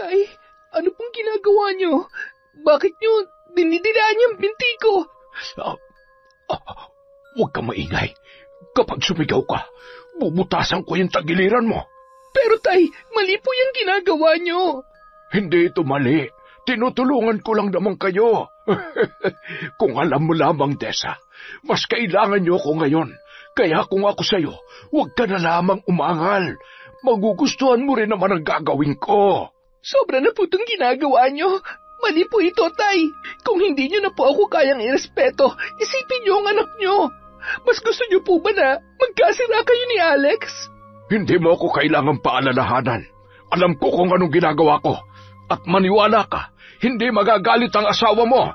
Tay, ano pong ginagawa niyo? Bakit niyo dinidilaan niyang binti ko? Huwag kang maingay. Kapag sumigaw ka, bubutasan ko yung tagiliran mo. Pero Tay, mali po yung ginagawa niyo. Hindi ito mali. Tinutulungan ko lang naman kayo. Kung alam mo lamang, Dessa, mas kailangan niyo ako ngayon. Kaya kung ako sa'yo, huwag ka na lamang umangal. Magugustuhan mo rin naman ang gagawin ko. Sobra na po itong ginagawa niyo. Mali po ito, Tay. Kung hindi niyo na po ako kayang irespeto, isipin niyo ang anak niyo. Mas gusto niyo po ba na magkasira kayo ni Alex? Hindi mo ako kailangang paalalahanan. Alam ko kung anong ginagawa ko. At maniwala ka, hindi magagalit ang asawa mo.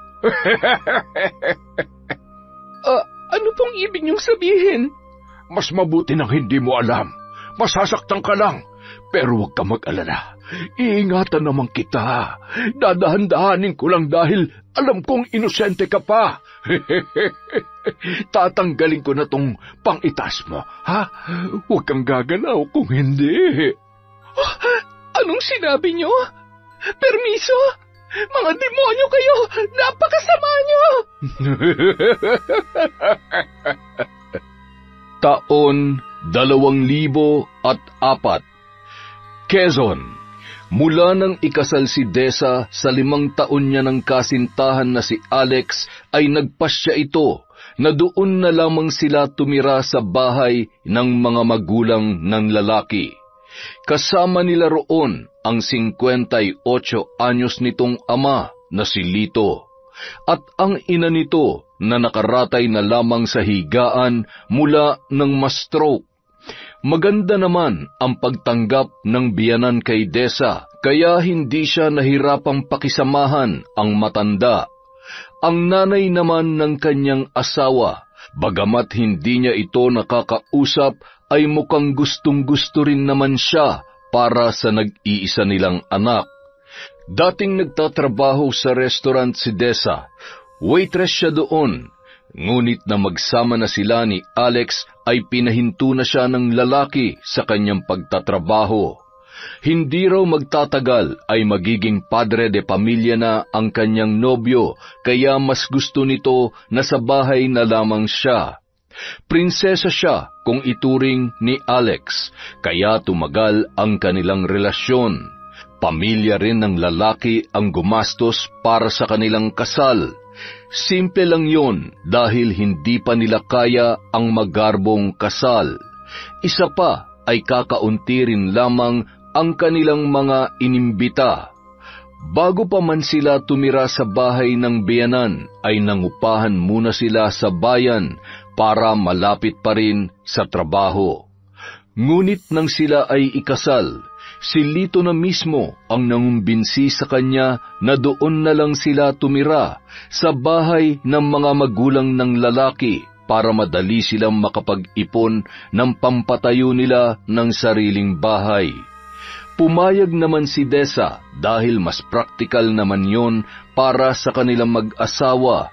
Ano pong ibig niyong sabihin? Mas mabuti nang hindi mo alam. Masasaktan ka lang. Pero huwag ka mag-alala. Iingatan naman kita. Dadahan-dahanin ko lang dahil alam kong inosente ka pa. Tatanggalin ko na tong pang-itas mo, ha? Huwag kang gagalaw kung hindi. Anong sinabi niyo? Permiso? Mga demonyo kayo! Napakasama niyo! Taon 2004. Quezon. Mula nang ikasal si Dessa sa 5 taon niya ng kasintahan na si Alex, ay nagpasya ito na doon na lamang sila tumira sa bahay ng mga magulang ng lalaki. Kasama nila roon ang 58 anyos nitong ama na si Lito, at ang ina nito na nakaratay na lamang sa higaan mula ng ma-stroke. Maganda naman ang pagtanggap ng biyanan kay Dessa, kaya hindi siya nahirapang pakisamahan ang matanda. Ang nanay naman ng kanyang asawa, bagamat hindi niya ito nakakausap, ay mukhang gustong-gusto rin naman siya para sa nag-iisa nilang anak. Dating nagtatrabaho sa restaurant si Dessa, waitress siya doon. Ngunit na magsama na sila ni Alex ay pinahinto na siya ng lalaki sa kanyang pagtatrabaho. Hindi raw magtatagal ay magiging padre de pamilya na ang kanyang nobyo, kaya mas gusto nito na sa bahay na lamang siya. Prinsesa siya kung ituring ni Alex, kaya tumagal ang kanilang relasyon. Pamilya rin ng lalaki ang gumastos para sa kanilang kasal. Simple lang yon dahil hindi pa nila kaya ang magarbong kasal. Isa pa ay kakaunti rin lamang ang kanilang mga inimbita. Bago pa man sila tumira sa bahay ng biyanan, ay nangupahan muna sila sa bayan para malapit pa rin sa trabaho. Ngunit nang sila ay ikasal, si Lito na mismo ang nangumbinsi sa kanya na doon na lang sila tumira sa bahay ng mga magulang ng lalaki para madali silang makapag-ipon ng pampatayo nila ng sariling bahay. Pumayag naman si Dessa dahil mas praktikal naman yon para sa kanilang mag-asawa.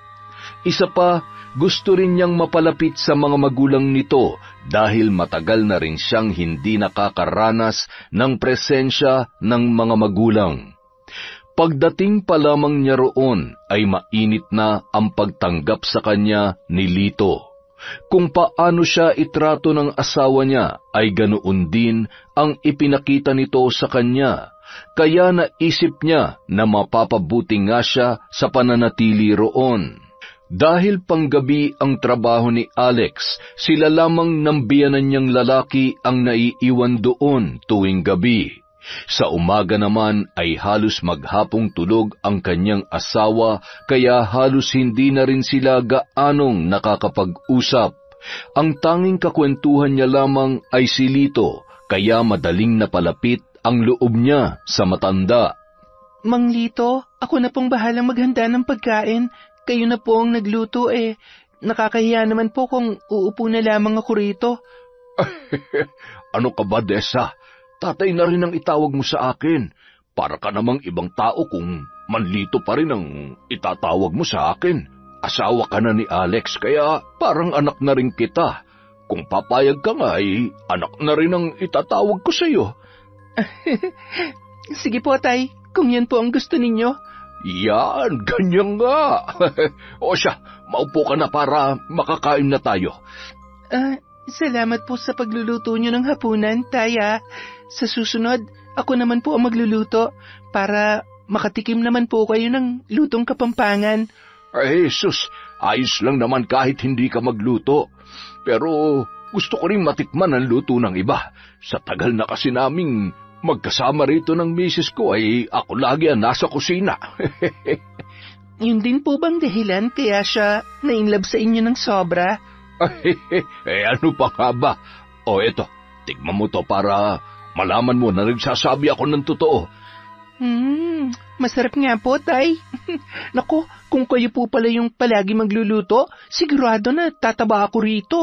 Isa pa, gusto rin niyang mapalapit sa mga magulang nito dahil matagal na rin siyang hindi nakakaranas ng presensya ng mga magulang. Pagdating pa lamang niya roon ay mainit na ang pagtanggap sa kanya ni Lito. Kung paano siya itrato ng asawa niya ay ganoon din ang ipinakita nito sa kanya, kaya naisip niya na mapapabuti nga siya sa pananatili roon. Dahil panggabi ang trabaho ni Alex, sila lamang ng biyanan niyang lalaki ang naiiwan doon tuwing gabi. Sa umaga naman ay halos maghapong tulog ang kanyang asawa, kaya halos hindi na rin sila gaanong nakakapag-usap. Ang tanging kakwentuhan niya lamang ay si Lito, kaya madaling napalapit ang loob niya sa matanda. Mang Lito, ako na pong bahalang maghanda ng pagkain. Kayo na po ang nagluto Nakakahiya naman po kung uupo na lamang ako rito. Ano ka ba, Dessa? Tatay na rin ang itawag mo sa akin. Para ka namang ibang tao kung Manlito pa rin ang itatawag mo sa akin. Asawa ka na ni Alex, kaya parang anak na rin kita. Kung papayag ka nga, anak na rin ang itatawag ko sa iyo. Sige po, Tay. kung yan po ang gusto ninyo. Yan, ganyan nga. O siya, maupo ka na para makakain na tayo. Salamat po sa pagluluto nyo ng hapunan, Tay. Sa susunod, ako naman po ang magluluto para makatikim naman po kayo ng lutong Kapampangan. Ay, sus, ayos lang naman kahit hindi ka magluto. Pero gusto ko rin matikman ang luto ng iba. Sa tagal na kasi naming magkasama rito ng misis ko ay ako lagi ang nasa kusina. Yun din po bang dahilan kaya siya na-inlove sa inyo ng sobra? Ano pa nga ba? O eto, tignan mo to para malaman mo na nagsasabi ako ng totoo. Masarap nga po, Tay. Naku, kung kayo po pala yung palagi magluluto, sigurado na tataba ako rito.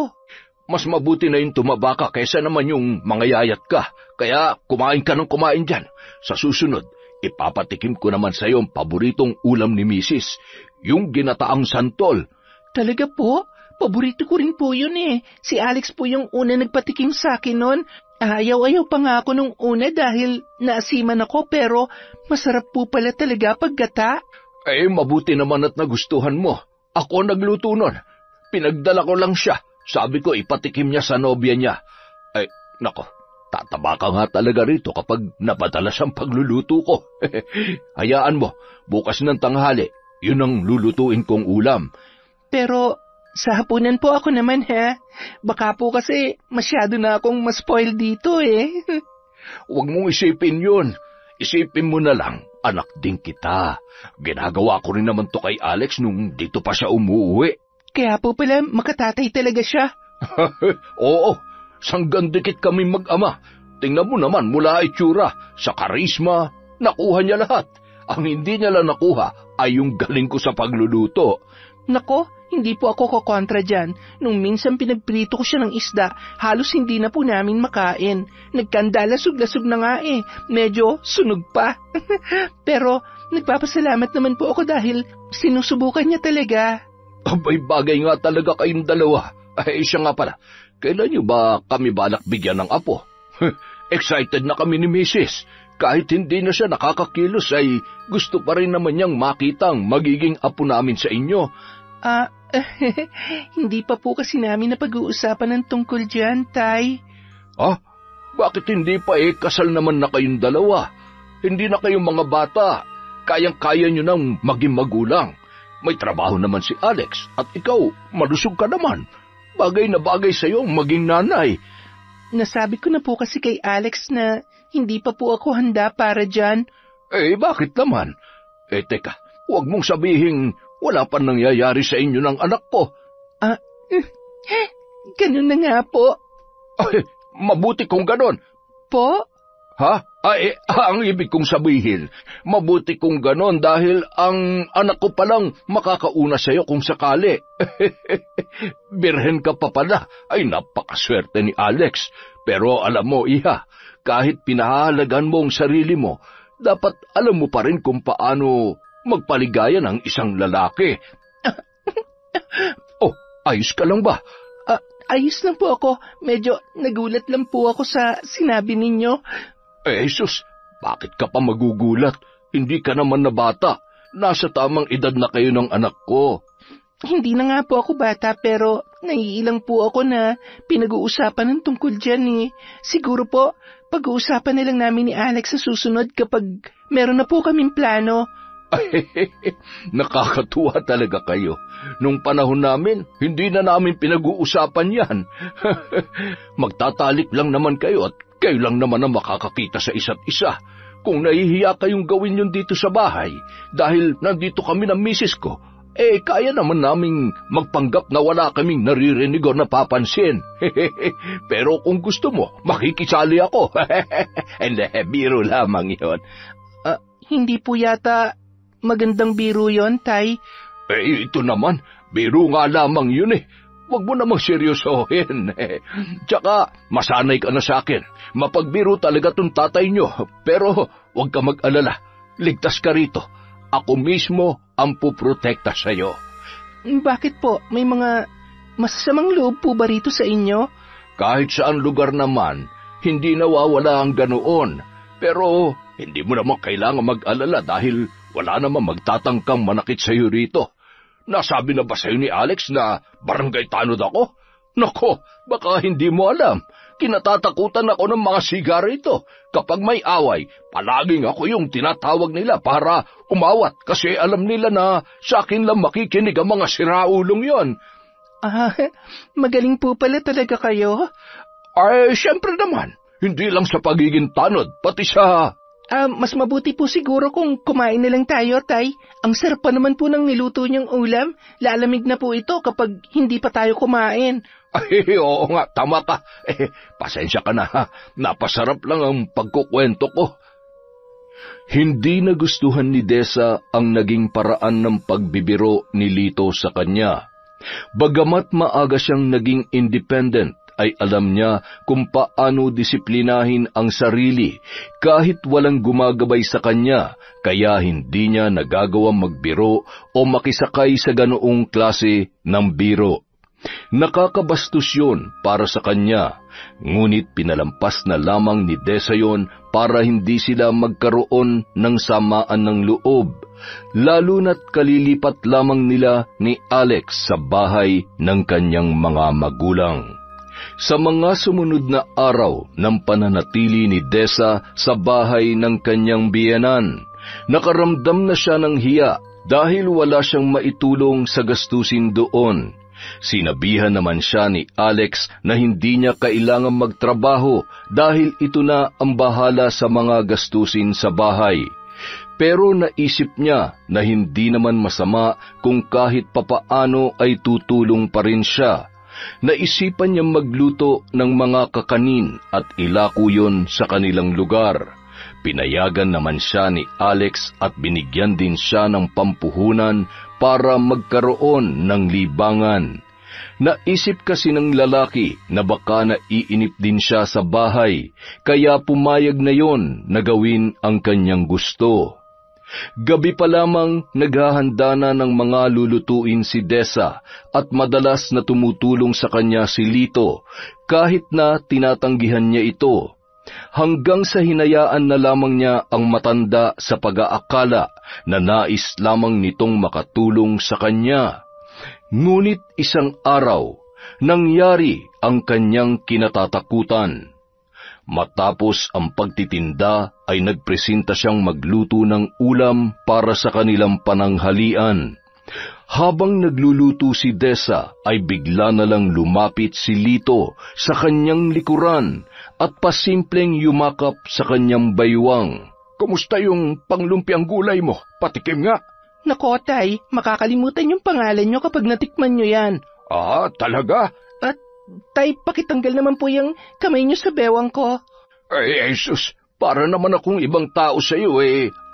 Mas mabuti na yung tumaba ka kaysa naman yung mangayayat ka. Kaya kumain ka ng kumain dyan. Sa susunod, ipapatikim ko naman sa iyo ang paboritong ulam ni Mrs., yung ginataang santol. Talaga po? Paborito ko rin po yun eh. Si Alex po yung una nagpatikim sa akin nun. Ayaw-ayaw pa nga ako nung una dahil naasiman ako pero masarap po pala talaga paggata. Mabuti naman at nagustuhan mo. Ako nagluto nun. Pinagdala ko lang siya. Sabi ko ipatikim niya sa nobya niya. Nako, tataba ka nga talaga rito kapag napadalas ang pagluluto ko. Hayaan mo, bukas ng tanghali, yun ang lulutuin kong ulam. Pero sa hapunan po ako naman Baka po kasi masyado na akong ma-spoil dito eh. Huwag mong isipin yun. Isipin mo na lang, anak din kita. Ginagawa ko rin naman to kay Alex nung dito pa siya umuwi. Kaya po pala makatatay talaga siya. Oo, sanggandikit kami mag-ama. Tingnan mo naman mula itsura, sa karisma, nakuha niya lahat. Ang hindi niya lang nakuha ay yung galing ko sa pagluluto. Nako, hindi po ako kokontra dyan. Nung minsan pinagprito ko siya ng isda, halos hindi na po namin makain. Nagkandalasog-lasog na nga eh. Medyo sunog pa. Pero nagpapasalamat naman po ako dahil sinusubukan niya talaga. Abay, bagay nga talaga kayong dalawa. Siya nga pala, kailan niyo ba kami balak bigyan ng apo? Excited na kami ni Mrs. Kahit hindi na siya nakakakilos ay gusto pa rin naman niyang makitang magiging apo namin sa inyo. Hindi pa po kasi namin napag-uusapan ng tungkol dyan, Tay. Bakit hindi pa kasal naman na kayong dalawa? Hindi na kayong mga bata. Kayang-kaya niyo nang maging magulang. May trabaho naman si Alex at ikaw, malusog ka naman. Bagay na bagay sa'yo maging nanay. Nasabi ko na po kasi kay Alex na hindi pa po ako handa para dyan. Bakit naman? Teka, huwag mong sabihing wala pa nangyayari sa inyo ng anak ko. Ganun na nga po. Mabuti kung ganon. Po? Ang ibig kong sabihin, mabuti kung ganon dahil ang anak ko palang makakauna sa'yo kung sakali. Birhen ka pa pala, ay napakaswerte ni Alex. Pero alam mo, Iha, kahit pinahalagan mo ang sarili mo, dapat alam mo pa rin kung paano magpaligaya ng isang lalaki. Ayos ka lang ba? Ayos lang po ako. Medyo nagulat lang po ako sa sinabi ninyo. Jesus, bakit ka pa magugulat? Hindi ka naman na bata. Nasa tamang edad na kayo ng anak ko. Hindi na nga po ako bata pero naiilang po ako na pinag-uusapan ng tungkol dyan eh. Siguro po, pag-uusapan na lang namin ni Alex sa susunod kapag meron na po kaming plano. Nakakatuwa talaga kayo. Nung panahon namin, hindi na namin pinag-uusapan yan. Magtatalik lang naman kayo at kayo lang naman ang makakakita sa isa't isa. Kung nahihiya kayong gawin yun dito sa bahay, dahil nandito kami ng misis ko, kaya naman naming magpanggap na wala kaming naririnig o napapansin. Pero kung gusto mo, makikisali ako. Hindi, biro lamang yun. Hindi po yata magandang biro yon, Tay. Ito naman, biro nga lamang yun eh. Huwag mo namang seryosohin. Tsaka, masanay ka na sa akin. Mapagbiro talaga tong tatay nyo. Pero, huwag ka mag-alala. Ligtas ka rito. Ako mismo ang puprotekta sa'yo. Bakit po? May mga masasamang loob po ba rito sa inyo? Kahit saan lugar naman, hindi nawawala ang ganoon. Pero hindi mo naman kailangan mag-alala dahil wala naman magtatangkang manakit sa'yo rito. Nasabi na ba sa'yo ni Alex na barangay tanod ako? Nako, baka hindi mo alam. Kinatatakutan ako ng mga siga rito. Kapag may away, palaging ako yung tinatawag nila para umawat kasi alam nila na sa akin lang makikinig ang mga siraulong yon. Magaling po pala talaga kayo. Ay, siyempre naman. Hindi lang sa pagiging tanod, pati sa... Mas mabuti po siguro kung kumain na lang tayo, Tay. Ang sarap pa naman po ng niluto niyang ulam. Lalamig na po ito kapag hindi pa tayo kumain. Ay, oo nga, tama ka. Pasensya ka na ha. Napasarap lang ang pagkukwento ko. Hindi nagustuhan ni Desa ang naging paraan ng pagbibiro ni Lito sa kanya. Bagamat maaga siyang naging independent, ay alam niya kung paano disiplinahin ang sarili kahit walang gumagabay sa kanya, kaya hindi niya nagagawang magbiro o makisakay sa ganoong klase ng biro. Nakakabastos yun para sa kanya, ngunit pinalampas na lamang ni Desa yon para hindi sila magkaroon ng samaan ng loob, lalo na't kalilipat lamang nila ni Alex sa bahay ng kanyang mga magulang. Sa mga sumunod na araw ng pananatili ni Desa sa bahay ng kanyang biyenan, nakaramdam na siya ng hiya dahil wala siyang maitulong sa gastusin doon. Sinabihan naman siya ni Alex na hindi niya kailangang magtrabaho dahil ito na ang bahala sa mga gastusin sa bahay. Pero naisip niya na hindi naman masama kung kahit papaano ay tutulong pa rin siya. Naisipan niyang magluto ng mga kakanin at ilako yon sa kanilang lugar. Pinayagan naman siya ni Alex at binigyan din siya ng pampuhunan para magkaroon ng libangan. Naisip kasi ng lalaki na baka naiinip din siya sa bahay, kaya pumayag na yon na gawin ang kanyang gusto. Gabi pa lamang naghahanda na ng mga lulutuin si Desa at madalas na tumutulong sa kanya si Lito kahit na tinatanggihan niya ito. Hanggang sa hinayaan na lamang niya ang matanda sa pag-aakala na nais lamang nitong makatulong sa kanya. Ngunit isang araw, nangyari ang kanyang kinatatakutan. Matapos ang pagtitinda ay nagpresenta siyang magluto ng ulam para sa kanilang pananghalian. Habang nagluluto si Desa ay bigla na lang lumapit si Lito sa kanyang likuran at pasimpleng yumakap sa kanyang baywang. Kumusta yung panglumpiang gulay mo? Patikim nga. Nako, Tay, makakalimutan yung pangalan nyo kapag natikman nyo yan. Talaga? At, Tay, pakitanggal naman po yung kamay nyo sa bewang ko. Ay, Jesus, para naman akong ibang tao sa iyo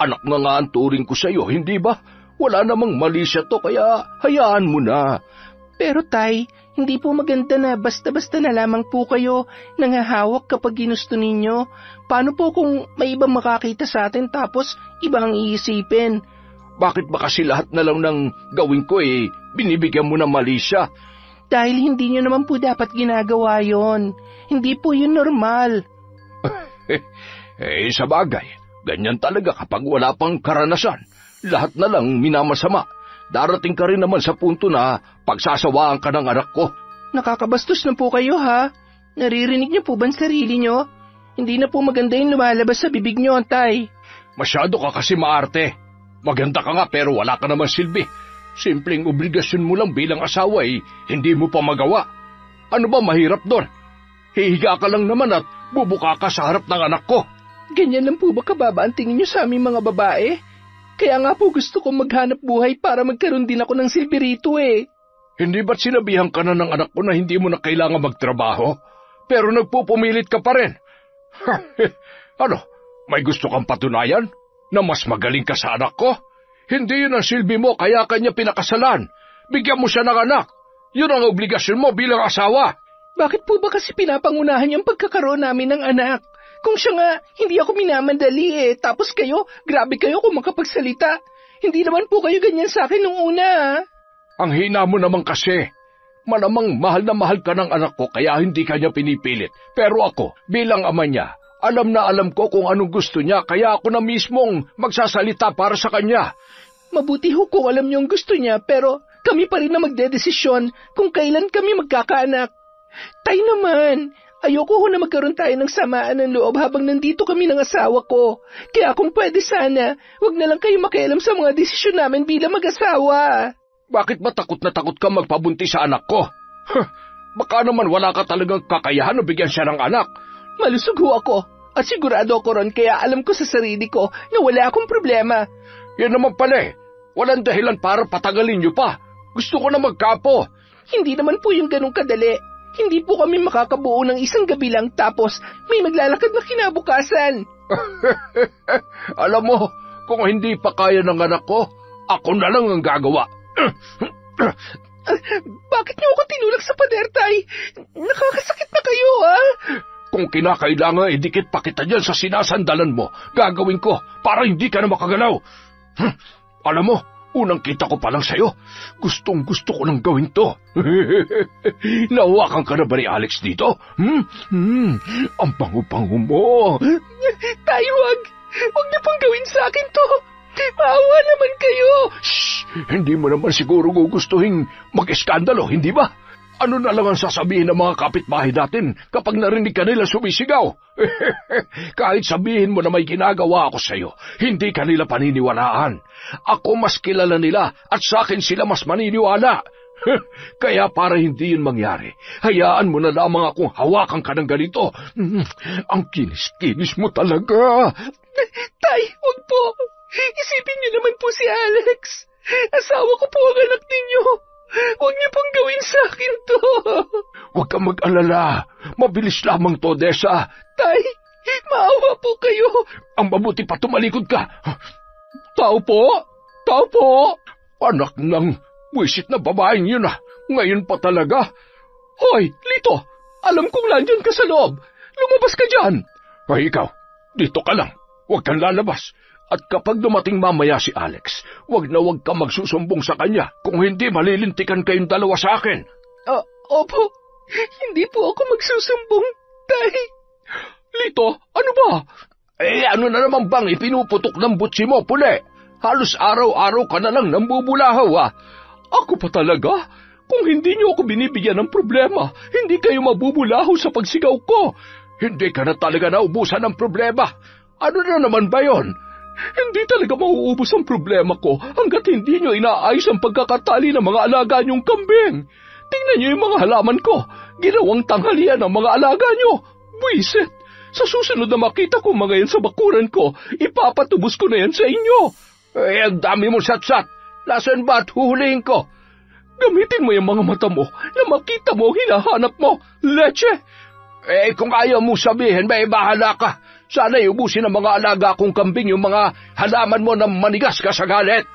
anak na nga ang turing ko sa iyo, hindi ba? Wala namang mali siya to, kaya hayaan mo na. Pero Tay, hindi po maganda na basta-basta na lamang po kayo nangahawak kapag ginusto ninyo. Paano po kung may ibang makakita sa atin tapos ibang iisipin? Bakit ba kasi lahat na lang ng gawin ko binibigyan mo ng mali siya? Dahil hindi nyo naman po dapat ginagawa yon. Hindi po yun normal. Sa bagay, ganyan talaga kapag wala pang karanasan. Lahat na lang minamasama. Darating ka rin naman sa punto na pagsasawaan ka ng anak ko. Nakakabastos na po kayo, ha? Naririnig niyo po ba ang sarili niyo? Hindi na po maganda yung lumalabas sa bibig niyo, Tay. Masyado ka kasi maarte. Maganda ka nga pero wala ka naman silbi. Simpleng obligasyon mo lang bilang asawa hindi mo pa magawa. Ano ba mahirap doon? Hihiga ka lang naman at bubuka ka sa harap ng anak ko. Ganyan lang po ba kababa ang tingin niyo sa aming mga babae? Kaya nga po gusto kong maghanap buhay para magkaroon din ako ng silbi rito Hindi ba't sinabihan ka na ng anak ko na hindi mo na kailangan magtrabaho? Pero nagpupumilit ka pa rin. Ano, may gusto kang patunayan? Na mas magaling ka sa anak ko? Hindi yun ang silbi mo kaya kanya pinakasalan. Bigyan mo siya ng anak. Yun ang obligasyon mo bilang asawa. Bakit po ba kasi pinapangunahan yung pagkakaroon namin ng anak? Kung siya nga, hindi ako minamadali Tapos kayo, grabe kayo kung makapagsalita. Hindi naman po kayo ganyan sa akin nung una Ang hina mo naman kasi. Malamang mahal na mahal ka ng anak ko kaya hindi kanya pinipilit. Pero ako, bilang ama niya, Alam na alam ko kung anong gusto niya, kaya ako na mismong magsasalita para sa kanya. Mabuti ho kung alam niyo ang gusto niya, pero kami pa rin na magdedesisyon kung kailan kami magkakaanak. Tay naman, ayoko ho na magkaroon tayo ng samaan ng loob habang nandito kami ng asawa ko. Kaya kung pwede sana, wag na lang kayo makialam sa mga desisyon namin bilang mag-asawa. Bakit ba takot na takot ka magpabuntis sa anak ko? Baka naman wala ka talagang kakayahan na bigyan siya ng anak. Malusog ho ako, at sigurado ako ron, kaya alam ko sa sarili ko na wala akong problema. Yan naman pala eh. Walang dahilan para patagalin niyo pa. Gusto ko na magkapo. Hindi naman po yung ganong kadali. Hindi po kami makakabuo ng isang gabi lang tapos may maglalakad na kinabukasan. Alam mo, kung hindi pa kaya ng anak ko, ako na lang ang gagawa. Bakit niyo ako tinulak sa pader, Tay? Nakakasakit na kayo, ha? Kung kinakailangan, idikit pa kita dyan sa sinasandalan mo. Gagawin ko para hindi ka na makagalaw. Alam mo, unang kita ko pa lang sa'yo. Gustong gusto ko nang gawin to. Nahawakan ka na ba ni Alex dito? Ang bango-bango mo. Tay, wag. Huwag niyo pang gawin sa akin to. Maawa naman kayo. Shh! Hindi mo naman siguro gugustuhin mag-eskandalo, hindi ba? Ano na lang ang sasabihin ng mga kapitbahay natin kapag narinig ka nila sumisigaw? Kahit sabihin mo na may ginagawa ako sa'yo, hindi ka nila paniniwalaan. Ako mas kilala nila at sa akin sila mas maniniwala. Kaya para hindi yun mangyari, hayaan mo na lamang akong hawakan ka ng ganito. Ang kinis-kinis mo talaga. Tay, huwag po. Isipin niyo naman po si Alex. Asawa ko po ang anak ninyo. Huwag niyo pong gawin sa akin to. Huwag kang mag-alala. Mabilis lamang to, Desa. Tay, maawa po kayo. Ang mabuti pa tumalikod ka. Tao po? Tao po? Anak ng wisit na babaeng yun ah. Ngayon pa talaga. Hoy, Lito, alam kong nandyan ka sa loob. Lumabas ka dyan. Ay, ikaw, dito ka lang. Huwag kang lalabas. At kapag dumating mamaya si Alex, wag na wag ka magsusumbong sa kanya. Kung hindi, malilintikan kayong dalawa sa akin. Opo, hindi po ako magsusumbong, Tay. Lito, ano ba? Ano na naman bang ipinuputok ng butsi mo, Pule? Halos araw-araw ka na lang nambubulahaw, ah. Ako pa talaga? Kung hindi niyo ako binibigyan ng problema, hindi kayo mabubulahaw sa pagsigaw ko. Hindi ka na talaga naubusan ng problema. Ano na naman ba yon? Hindi talaga mauubos ang problema ko hanggat hindi nyo inaayos ang pagkakatali ng mga alaga nyong kambing. Tingnan nyo yung mga halaman ko. Ginawang tanghalian ng mga alaga nyo. Buisit! Sa susunod na makita ko mga yan sa bakuran ko, ipapatubos ko na yan sa inyo. Ang dami mo satsat. Nasaan ba at huhulihin ko? Gamitin mo yung mga mata mo na makita mo hinahanap mo. Leche! Kung ayaw mo sabihin, may bahala ka. Sana iubusin ng mga alaga kong kambing yung mga halaman mo na manigas ka sa galit.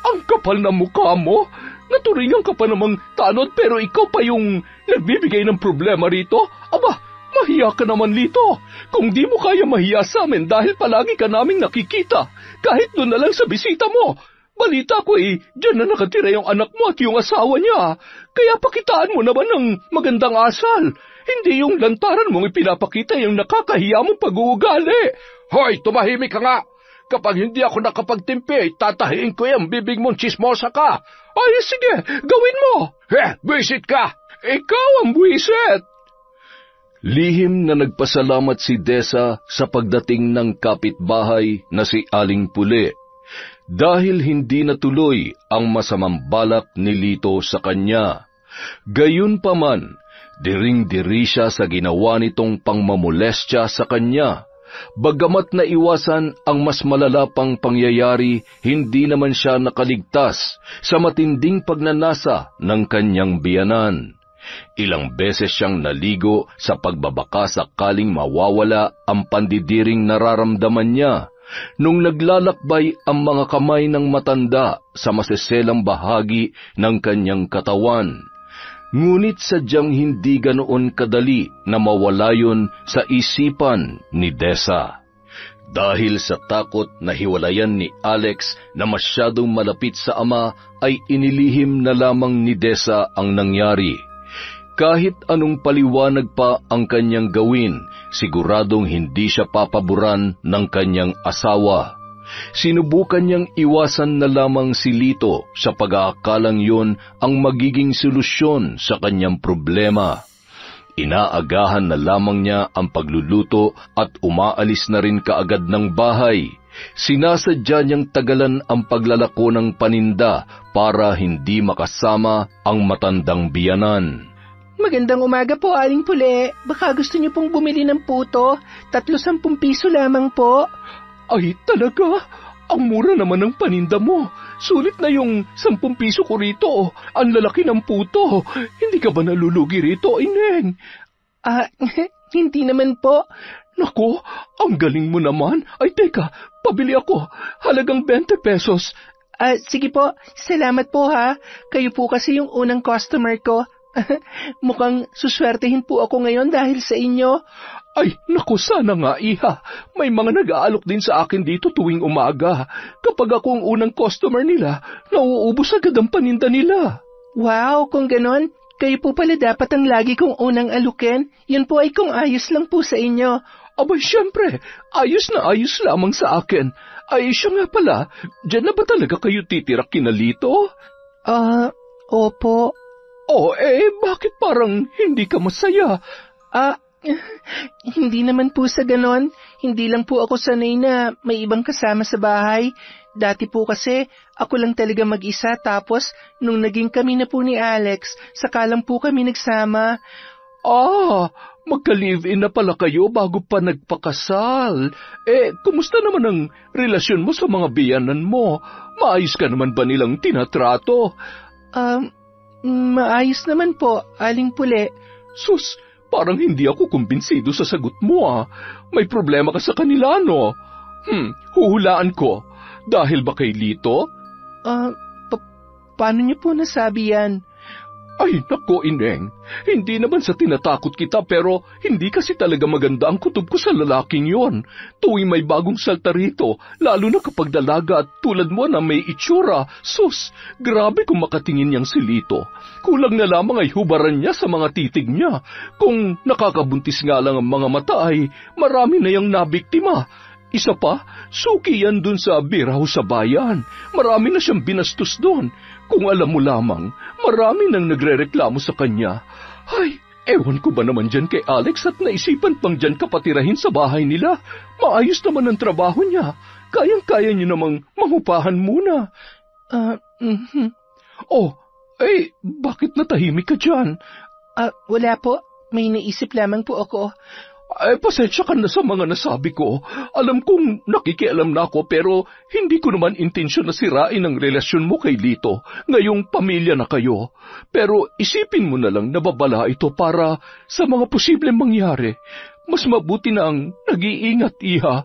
Ang kapal na mukha mo. Naturingan ka pa namang tanod pero ikaw pa yung nagbibigay ng problema rito. Aba, mahiya ka naman, Lito. Kung di mo kaya mahiya sa amin dahil palagi ka naming nakikita, kahit doon na lang sa bisita mo. Balita ko dyan na nakatira yung anak mo at yung asawa niya. Kaya pakitaan mo naman ng magandang asal. Hindi yung lantaran mong ipinapakita yung nakakahiya mong pag-uugali. Hoy, tumahimik ka nga. Kapag hindi ako nakapagtimpi, tatahiin ko yung bibig mong chismosa ka. Ay, sige, gawin mo. Buwisit ka. Ikaw ang buwisit. Lihim na nagpasalamat si Desa sa pagdating ng kapitbahay na si Aling Pule. Dahil hindi natuloy ang masamang balak ni Lito sa kanya. Gayunpaman, diring-diri siya sa ginawa nitong pangmamolestya sa kanya. Bagamat naiwasan ang mas malala pang pangyayari, hindi naman siya nakaligtas sa matinding pagnanasa ng kanyang biyanan. Ilang beses siyang naligo sa pagbabaka sakaling mawawala ang pandidiring nararamdaman niya. Nung naglalakbay ang mga kamay ng matanda sa masiselang bahagi ng kanyang katawan. Ngunit sadyang hindi ganoon kadali na mawala yun sa isipan ni Desa. Dahil sa takot na hiwalayan ni Alex na masyadong malapit sa ama, ay inilihim na lamang ni Desa ang nangyari. Kahit anong paliwanag pa ang kanyang gawin, siguradong hindi siya papaboran ng kanyang asawa. Sinubukan niyang iwasan na lamang si Lito sa pag-aakalang yun ang magiging solusyon sa kanyang problema. Inaagahan na lamang niya ang pagluluto at umaalis na rin kaagad ng bahay. Sinasadya niyang tagalan ang paglalako ng paninda para hindi makasama ang matandang biyanan. Magandang umaga po, Aling Pule. Baka gusto niyo pong bumili ng puto. 30 piso lamang po. Ay, talaga? Ang mura naman ng paninda mo. Sulit na yung 10 piso ko rito. Ang lalaki ng puto. Hindi ka ba nalulugi rito, Ineng? Hindi naman po. Naku, ang galing mo naman. Ay, teka, pabili ako. Halagang 20 pesos. Sige po, salamat po ha. Kayo po kasi yung unang customer ko. Mukhang suswertehin po ako ngayon dahil sa inyo. Ay, naku, sana nga, iha. May mga nag-aalok din sa akin dito tuwing umaga. Kapag ako ang unang customer nila, nauubos agad ang paninda nila. Wow, kung ganon, kayo po pala dapat ang lagi kong unang alukin. Yun po ay kung ayos lang po sa inyo. Abay, syempre, ayos na ayos lamang sa akin. Ay, siya nga pala, dyan na ba talaga kayo titira kinalito? Opo. Bakit parang hindi ka masaya? Hindi naman po sa ganon. Hindi lang po ako sanay na may ibang kasama sa bahay. Dati po kasi ako lang talaga mag-isa, tapos nung naging kami na po ni Alex, saka lang po kami nagsama. Magka-live-in na pala kayo bago pa nagpakasal. Kumusta naman ang relasyon mo sa mga biyanan mo? Maayos ka naman ba nilang tinatrato? Maayos naman po, Aling Pule. Sus, parang hindi ako kumbinsido sa sagot mo May problema ka sa kanila, no? Huhulaan ko. Dahil ba kay Lito? Paano niyo po nasabi yan? Ay, nako, Ineng. Hindi naman sa tinatakot kita, pero hindi kasi talaga maganda ang kutob ko sa lalaking yon. Tuwing may bagong salta rito, lalo na kapag dalaga at tulad mo na may itsura. Sus, grabe kung makatingin niyang si Lito. Kulang na lamang ay hubaran niya sa mga titig niya. Kung nakakabuntis nga lang ang mga mata ay marami na yang nabiktima. Isa pa, suki yan dun sa biraw sa bayan. Marami na siyang binastos dun. Kung alam mo lamang, marami nang nagrereklamo sa kanya. Ay, ewan ko ba naman dyan kay Alex at naisipan pang dyan kapatirahin sa bahay nila. Maayos naman ang trabaho niya. Kayang-kaya niyo namang mangupahan muna. Bakit natahimik ka dyan? Wala po. May naisip lamang po ako. Pasensya ka na sa mga nasabi ko. Alam kong nakikialam na ako pero hindi ko naman intensyon na sirain ang relasyon mo kay Lito. Ngayong pamilya na kayo. Pero isipin mo na lang na babala ito para sa mga posibleng mangyari. Mas mabuti na ang nag-iingat, iha.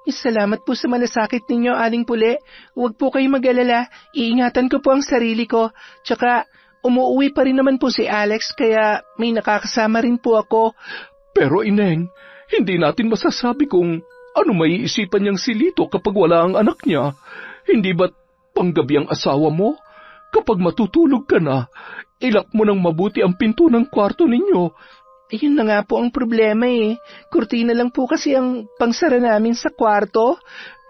Salamat po sa malasakit ninyo, Aling Pule. Huwag po kayo mag-alala. Iingatan ko po ang sarili ko. Tsaka umuwi pa rin naman po si Alex kaya may nakakasama rin po ako. Pero Ineng, hindi natin masasabi kung ano maiisipan niyang si Lito kapag wala ang anak niya. Hindi ba't panggabi ang asawa mo? Kapag matutulog ka na, ilak mo ng mabuti ang pinto ng kwarto ninyo. Yun na nga po ang problema Kurtina lang po kasi ang pangsara namin sa kwarto.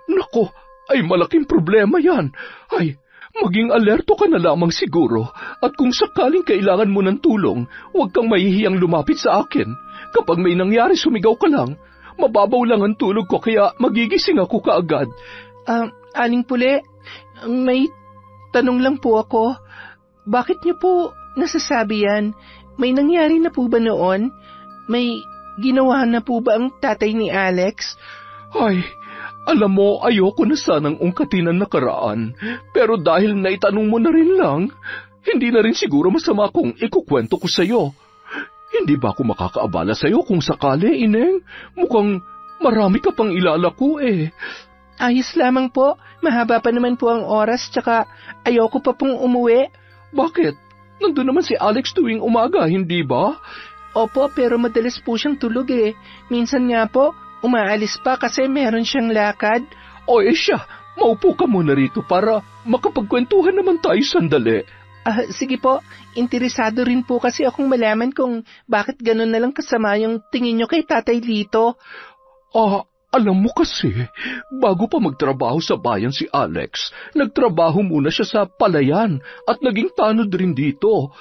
Nako, ay malaking problema yan. Ay, maging alerto ka na lamang siguro. At kung sakaling kailangan mo ng tulong, huwag kang mahihiyang lumapit sa akin. Kapag may nangyari, sumigaw ka lang. Mababaw lang ang tulog ko kaya magigising ako kaagad. Aling Pule, may tanong lang po ako. Bakit niyo po nasasabi yan? May nangyari na po ba noon? May ginawa na po ba ang tatay ni Alex? Ay, alam mo, ayoko na sanang ungkatin ang nakaraan. Pero dahil naitanong mo na rin lang, hindi na rin siguro masama kung ikukwento ko sa'yo. Hindi ba ako makakaabala sa'yo kung sakali, Ineng? Mukhang marami ka pang ilalako Ayos lamang po. Mahaba pa naman po ang oras, tsaka ayoko pa pong umuwi. Bakit? Nandun naman si Alex tuwing umaga, hindi ba? Opo, pero madalas po siyang tulog Minsan nga po, umaalis pa kasi meron siyang lakad. Siya, maupo ka muna rito para makapagkwentuhan naman tayo sandali. Sige po, interesado rin po kasi akong malaman kung bakit ganun na lang kasama yung tingin nyo kay Tatay Lito. Alam mo kasi, bago pa magtrabaho sa bayan si Alex, nagtrabaho muna siya sa palayan at naging tanod rin dito.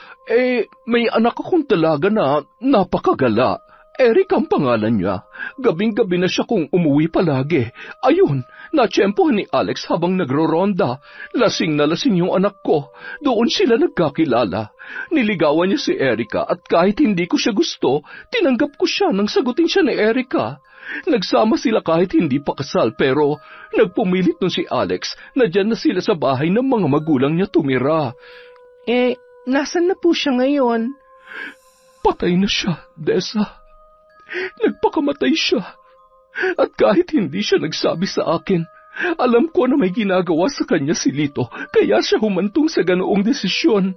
May anak akong dalaga na napakagala. Eric ang pangalan niya. Gabing-gabi na siya kung umuwi palagi. Ayun, natsyempohan ni Alex habang nagro-ronda. Lasing na lasing yung anak ko. Doon sila nagkakilala. Niligawan niya si Erica at kahit hindi ko siya gusto, tinanggap ko siya nang sagutin siya ni Erica. Nagsama sila kahit hindi pa kasal pero nagpumilit nun si Alex na dyan na sila sa bahay ng mga magulang niya tumira. Nasan na po siya ngayon? Patay na siya, Desa. Nagpakamatay siya. At kahit hindi siya nagsabi sa akin, alam ko na may ginagawa sa kanya si Lito, kaya siya humantong sa ganoong desisyon.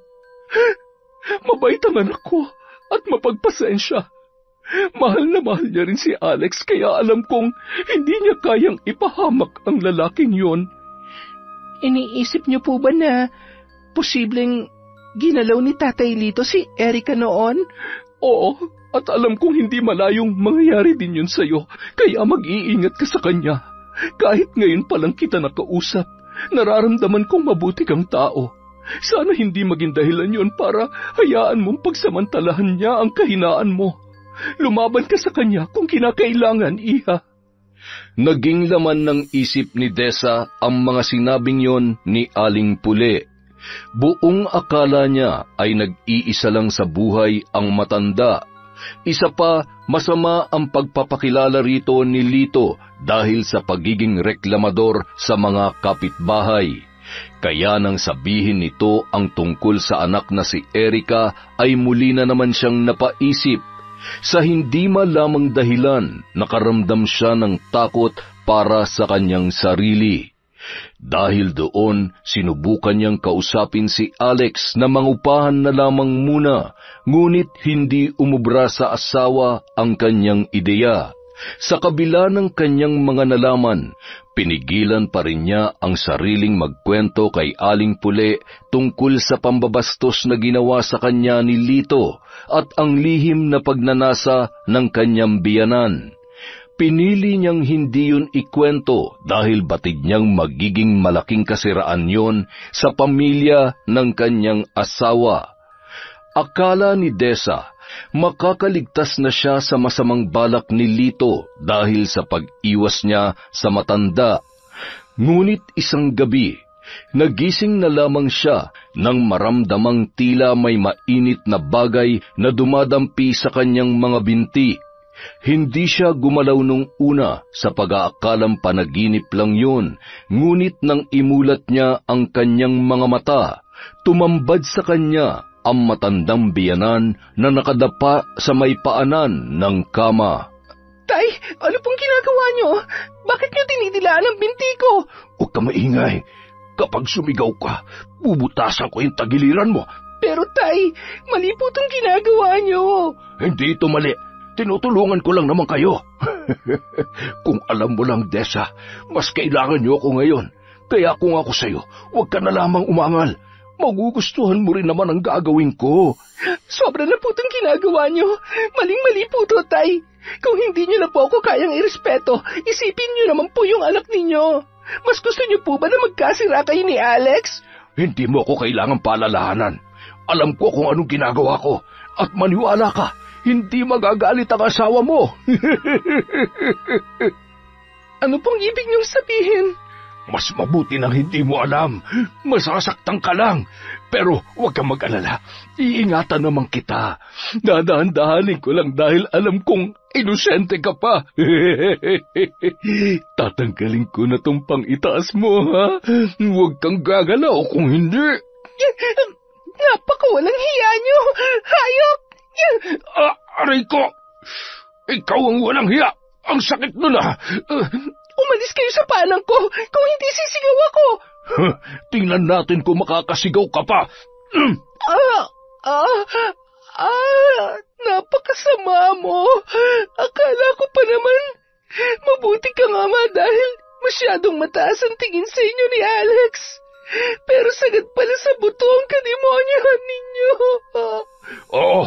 Mabait ang anak ko at mapagpasensya. Mahal na mahal niya rin si Alex, kaya alam kong hindi niya kayang ipahamak ang lalaking yon. Iniisip niyo po ba na posibleng ginalaw ni Tatay Lito si Erica noon? Oo, at alam kong hindi malayong mangyayari din yun sa'yo, kaya mag-iingat ka sa kanya. Kahit ngayon pa lang kita nakausap, nararamdaman kong mabuti kang tao. Sana hindi maging dahilan yun para hayaan mong pagsamantalahan niya ang kahinaan mo. Lumaban ka sa kanya kung kinakailangan, Iha. Naging laman ng isip ni Desa ang mga sinabing yon ni Aling Pule. Buong akala niya ay nag-iisa lang sa buhay ang matanda. Isa pa, masama ang pagpapakilala rito ni Lito dahil sa pagiging reklamador sa mga kapitbahay. Kaya nang sabihin nito ang tungkol sa anak na si Erica ay muli na naman siyang napaisip. Sa hindi malamang dahilan, nakaramdam siya ng takot para sa kanyang sarili. Dahil doon, sinubukan niyang kausapin si Alex na mangupahan na lamang muna, ngunit hindi umubra sa asawa ang kanyang ideya. Sa kabila ng kanyang mga nalaman, pinigilan pa rin niya ang sariling magkwento kay Aling Pule tungkol sa pambabastos na ginawa sa kanya ni Lito at ang lihim na pagnanasa ng kanyang biyanan. Pinili niyang hindi yun ikwento dahil batid niyang magiging malaking kasiraan yun sa pamilya ng kanyang asawa. Akala ni Desa, makakaligtas na siya sa masamang balak ni Lito dahil sa pag-iwas niya sa matanda. Ngunit isang gabi, nagising na lamang siya nang maramdamang tila may mainit na bagay na dumadampi sa kanyang mga binti. Hindi siya gumalaw nung una sa pag-aakalang panaginip lang yun, ngunit nang imulat niya ang kanyang mga mata, tumambad sa kanya ang matandang biyanan na nakadapa sa may paanan ng kama. Tay, ano pong ginagawa niyo? Bakit niyo tinidilaan ang binti ko? Huwag ka maingay. Kapag sumigaw ka, bubutasan ko yung tagiliran mo. Pero tay, mali po itong ginagawa niyo. Hindi ito mali. Tinutulungan ko lang naman kayo. Kung alam mo lang, Desa, mas kailangan niyo ako ngayon. Kaya kung ako sa'yo, huwag ka na lamang umangal. Magugustuhan mo rin naman ang gagawin ko. Sobra na po itong ginagawa niyo. Maling-mali po ito, tay. Kung hindi niyo na po ako kayang irespeto, isipin niyo naman po yung anak ninyo. Mas gusto niyo po ba na magkasira kayo ni Alex? Hindi mo ako kailangang palalahanan. Alam ko kung anong ginagawa ko. At maniwala ka, hindi magagalit ang asawa mo. Ano pong ibig niyong sabihin? Mas mabuti nang hindi mo alam. Masasaktan ka lang. Pero huwag kang mag-alala. Iingatan naman kita. Dadahan-dahanin ko lang dahil alam kong inosente ka pa. Tatanggalin ko na tong pang-itaas mo, ha? Huwag kang gagalaw kung hindi. Napakawalang hiya niyo. Hayop! Aray ko! Ikaw ang walang hiya! Ang sakit nun, ha! Umalis kayo sa panang ko kung hindi sisigaw ako! Tingnan natin kung makakasigaw ka pa! Napakasama mo! Akala ko pa naman, mabuti ka nga dahil masyadong mataas ang tingin sa inyo ni Alex. Pero sagad pala sa buto ang kademonyohan ninyo. Oo,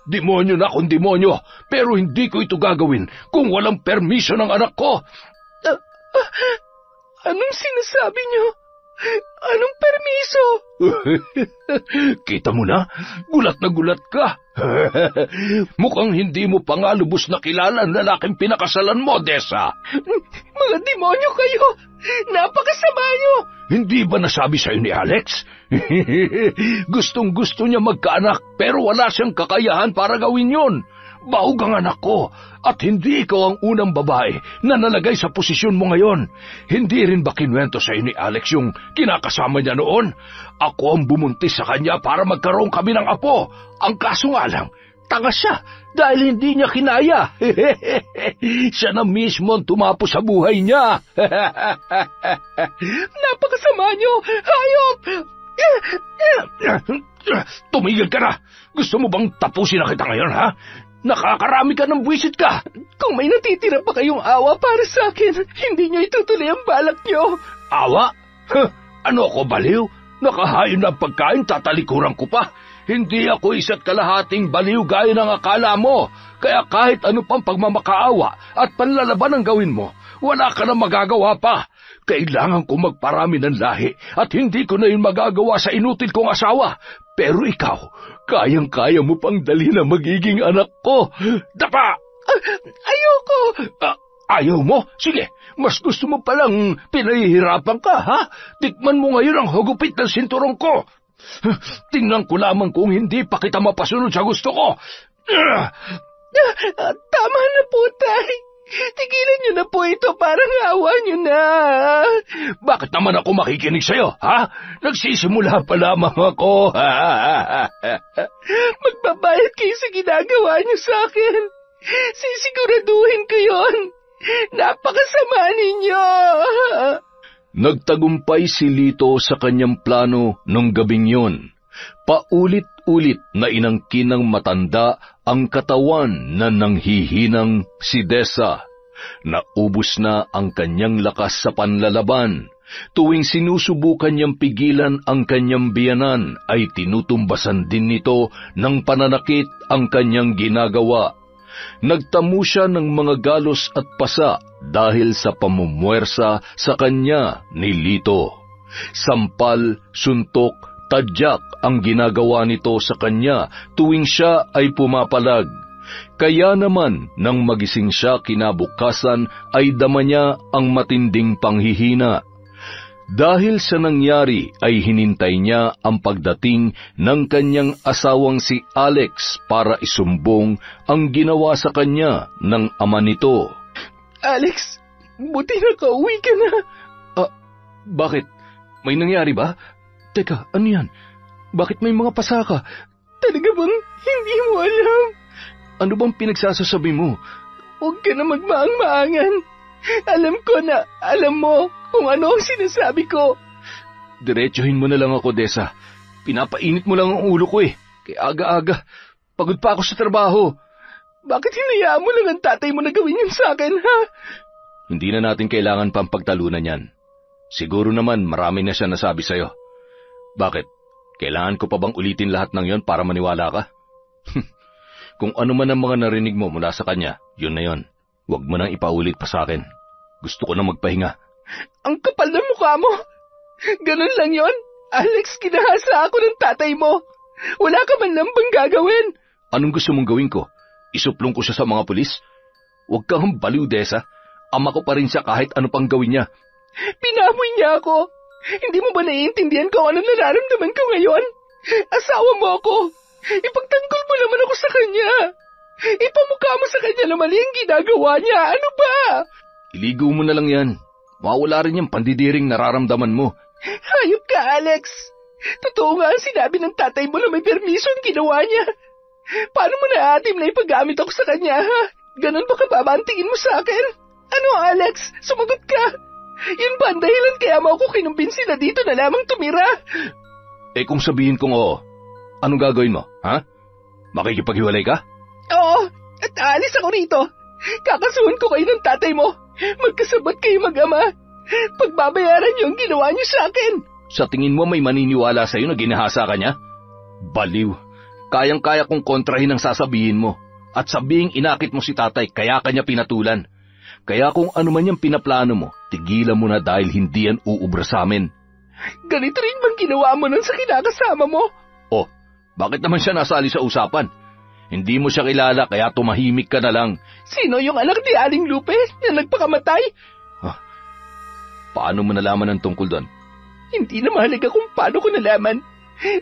demonyo na akong demonyo, pero hindi ko ito gagawin kung walang permiso ng anak ko. Anong sinasabi niyo? Anong permiso? Kita mo na, gulat na gulat ka. Mukhang hindi mo pa nga lubos na kilala ang lalaking pinakasalan mo, Dessa. Mga demonyo kayo! Napakasama niyo! Hindi ba nasabi sa'yo ni Alex? Gustong-gusto niya magkaanak pero wala siyang kakayahan para gawin yon. Bahog ang anak ko at hindi ikaw ang unang babae na nalagay sa posisyon mo ngayon. Hindi rin ba kinuwento sa'yo ni Alex yung kinakasama niya noon? Ako ang bumuntis sa kanya para magkaroon kami ng apo. Ang kaso nga lang, tanga siya dahil hindi niya kinaya. Siya na mismo ang tumapo sa buhay niya. Napakasama niyo! Hayop! Tumigil ka na! Gusto mo bang tapusin na kita ngayon, ha? Nakakarami ka ng buwisit ka! Kung may natitira pa kayong awa para sa akin, hindi niyo itutuloy ang balak niyo. Awa? Huh, ano ako, baliw? Nakahain ng pagkain, tatalikuran ko pa. Hindi ako isa't kalahating baliw gaya ng akala mo. Kaya kahit ano pang pagmamakaawa at panlalaban ang gawin mo, wala ka na magagawa pa. Kailangan ko magparami ng lahi at hindi ko na yun magagawa sa inutil kong asawa. Pero ikaw, kayang-kaya mo pang dali na magiging anak ko. Dapa! Ayoko! Ayaw mo? Sige, mas gusto mo palang pinahihirapan ka, ha? Tikman mo ngayon ang hugupit ng sinturong ko. Tingnan ko lamang kung hindi pa kita mapasunod sa gusto ko. Tama na po, Tay. Tigilan niyo na po ito, parang awa niyo na. Bakit naman ako makikinig sa'yo, ha? Nagsisimula pa lamang ako. Magbabayad kayo sa ginagawa niyo sa akin. Sisiguraduhin ko yon. Napakasama ninyo. Nagtagumpay si Lito sa kanyang plano nung gabing yun. Paulit-ulit na inangkin ng matanda ang katawan na nanghihinang si Dessa. Naubos na ang kanyang lakas sa panlalaban. Tuwing sinusubukan niyang pigilan ang kanyang biyanan, ay tinutumbasan din nito ng pananakit ang kanyang ginagawa. Nagtamo siya ng mga galos at pasa dahil sa pamumuwersa sa kanya ni Lito. Sampal, suntok, tadyak ang ginagawa nito sa kanya tuwing siya ay pumapalag. Kaya naman nang magising siya kinabukasan ay dama niya ang matinding panghihina. Dahil sa nangyari ay hinintay niya ang pagdating ng kanyang asawang si Alex para isumbong ang ginawa sa kanya ng ama nito. Alex, buti nakauwi ka na. Bakit? May nangyari ba? Teka, ano yan? Bakit may mga pasaka? Talaga bang hindi mo alam? Ano bang pinagsasasabi mo? Huwag ka na magmaang-maangan. Alam ko na alam mo kung ano ang sinasabi ko. Diretsuhin mo na lang ako, Dessa. Pinapainit mo lang ang ulo ko eh. Kaya aga-aga. Pagod pa ako sa trabaho. Bakit hinayaan mo lang ang tatay mo na gawin yun sa akin, ha? Hindi na natin kailangan pang pagtalunan yan. Siguro naman marami na siya nasabi sa'yo. Bakit? Kailangan ko pa bang ulitin lahat ng yon para maniwala ka? Kung ano man ang mga narinig mo mula sa kanya, yun na yon. Huwag mo nang ipaulit pa sa akin. Gusto ko na magpahinga. Ang kapal ng mukha mo! Ganun lang yon? Alex, kinahasa ako ng tatay mo. Wala ka man lang bang gagawin? Anong gusto mong gawin ko? Isuplong ko siya sa mga pulis? Huwag kang baliw, Dessa. Ama ko pa rin siya kahit ano pang gawin niya. Pinamoy niya ako. Hindi mo ba naiintindihan kung anong nararamdaman ko ngayon? Asawa mo ako. Ipagtanggol mo naman ako sa kanya. Ipamukha mo sa kanya na mali ang ginagawa niya. Ano ba? Iligo mo na lang yan. Mawala rin yung pandidiring nararamdaman mo. Hayop ka, Alex. Totoo nga ang sinabi ng tatay mo na may permiso ang ginawa niya. Paano mo naatim na ipaggamit ako sa kanya, ha? Ganon ba kababantingin mo sa akin? Ano, Alex? Sumagot ka. Yun ba ang dahilan kaya mo ako kinumbinsi na dito na lamang tumira? Eh kung sabihin kong oo, anong gagawin mo, ha? Makikipaghiwalay ka? Oo, at aalis ako rito. Kakasuhan ko kayo ng tatay mo. Magkasabot kayo mag-ama. Pagbabayaran niyo ang ginawa niyo sa akin. Sa tingin mo may maniniwala sa'yo na ginahasa ka niya? Baliw. Kayang-kaya kong kontrahin ang sasabihin mo. At sabihing inakit mo si tatay kaya kanya pinatulan. Kaya kung ano man yung pinaplano mo, tigilan mo na dahil hindi yan uubra sa amin. Ganito rin bang ginawa mo nun sa kinakasama mo? Oh, bakit naman siya nasali sa usapan? Hindi mo siya kilala kaya tumahimik ka na lang. Sino yung anak ni Aling Lupe na nagpakamatay? Paano mo nalaman ang tungkol doon? Hindi na mahalaga kung paano ko nalaman.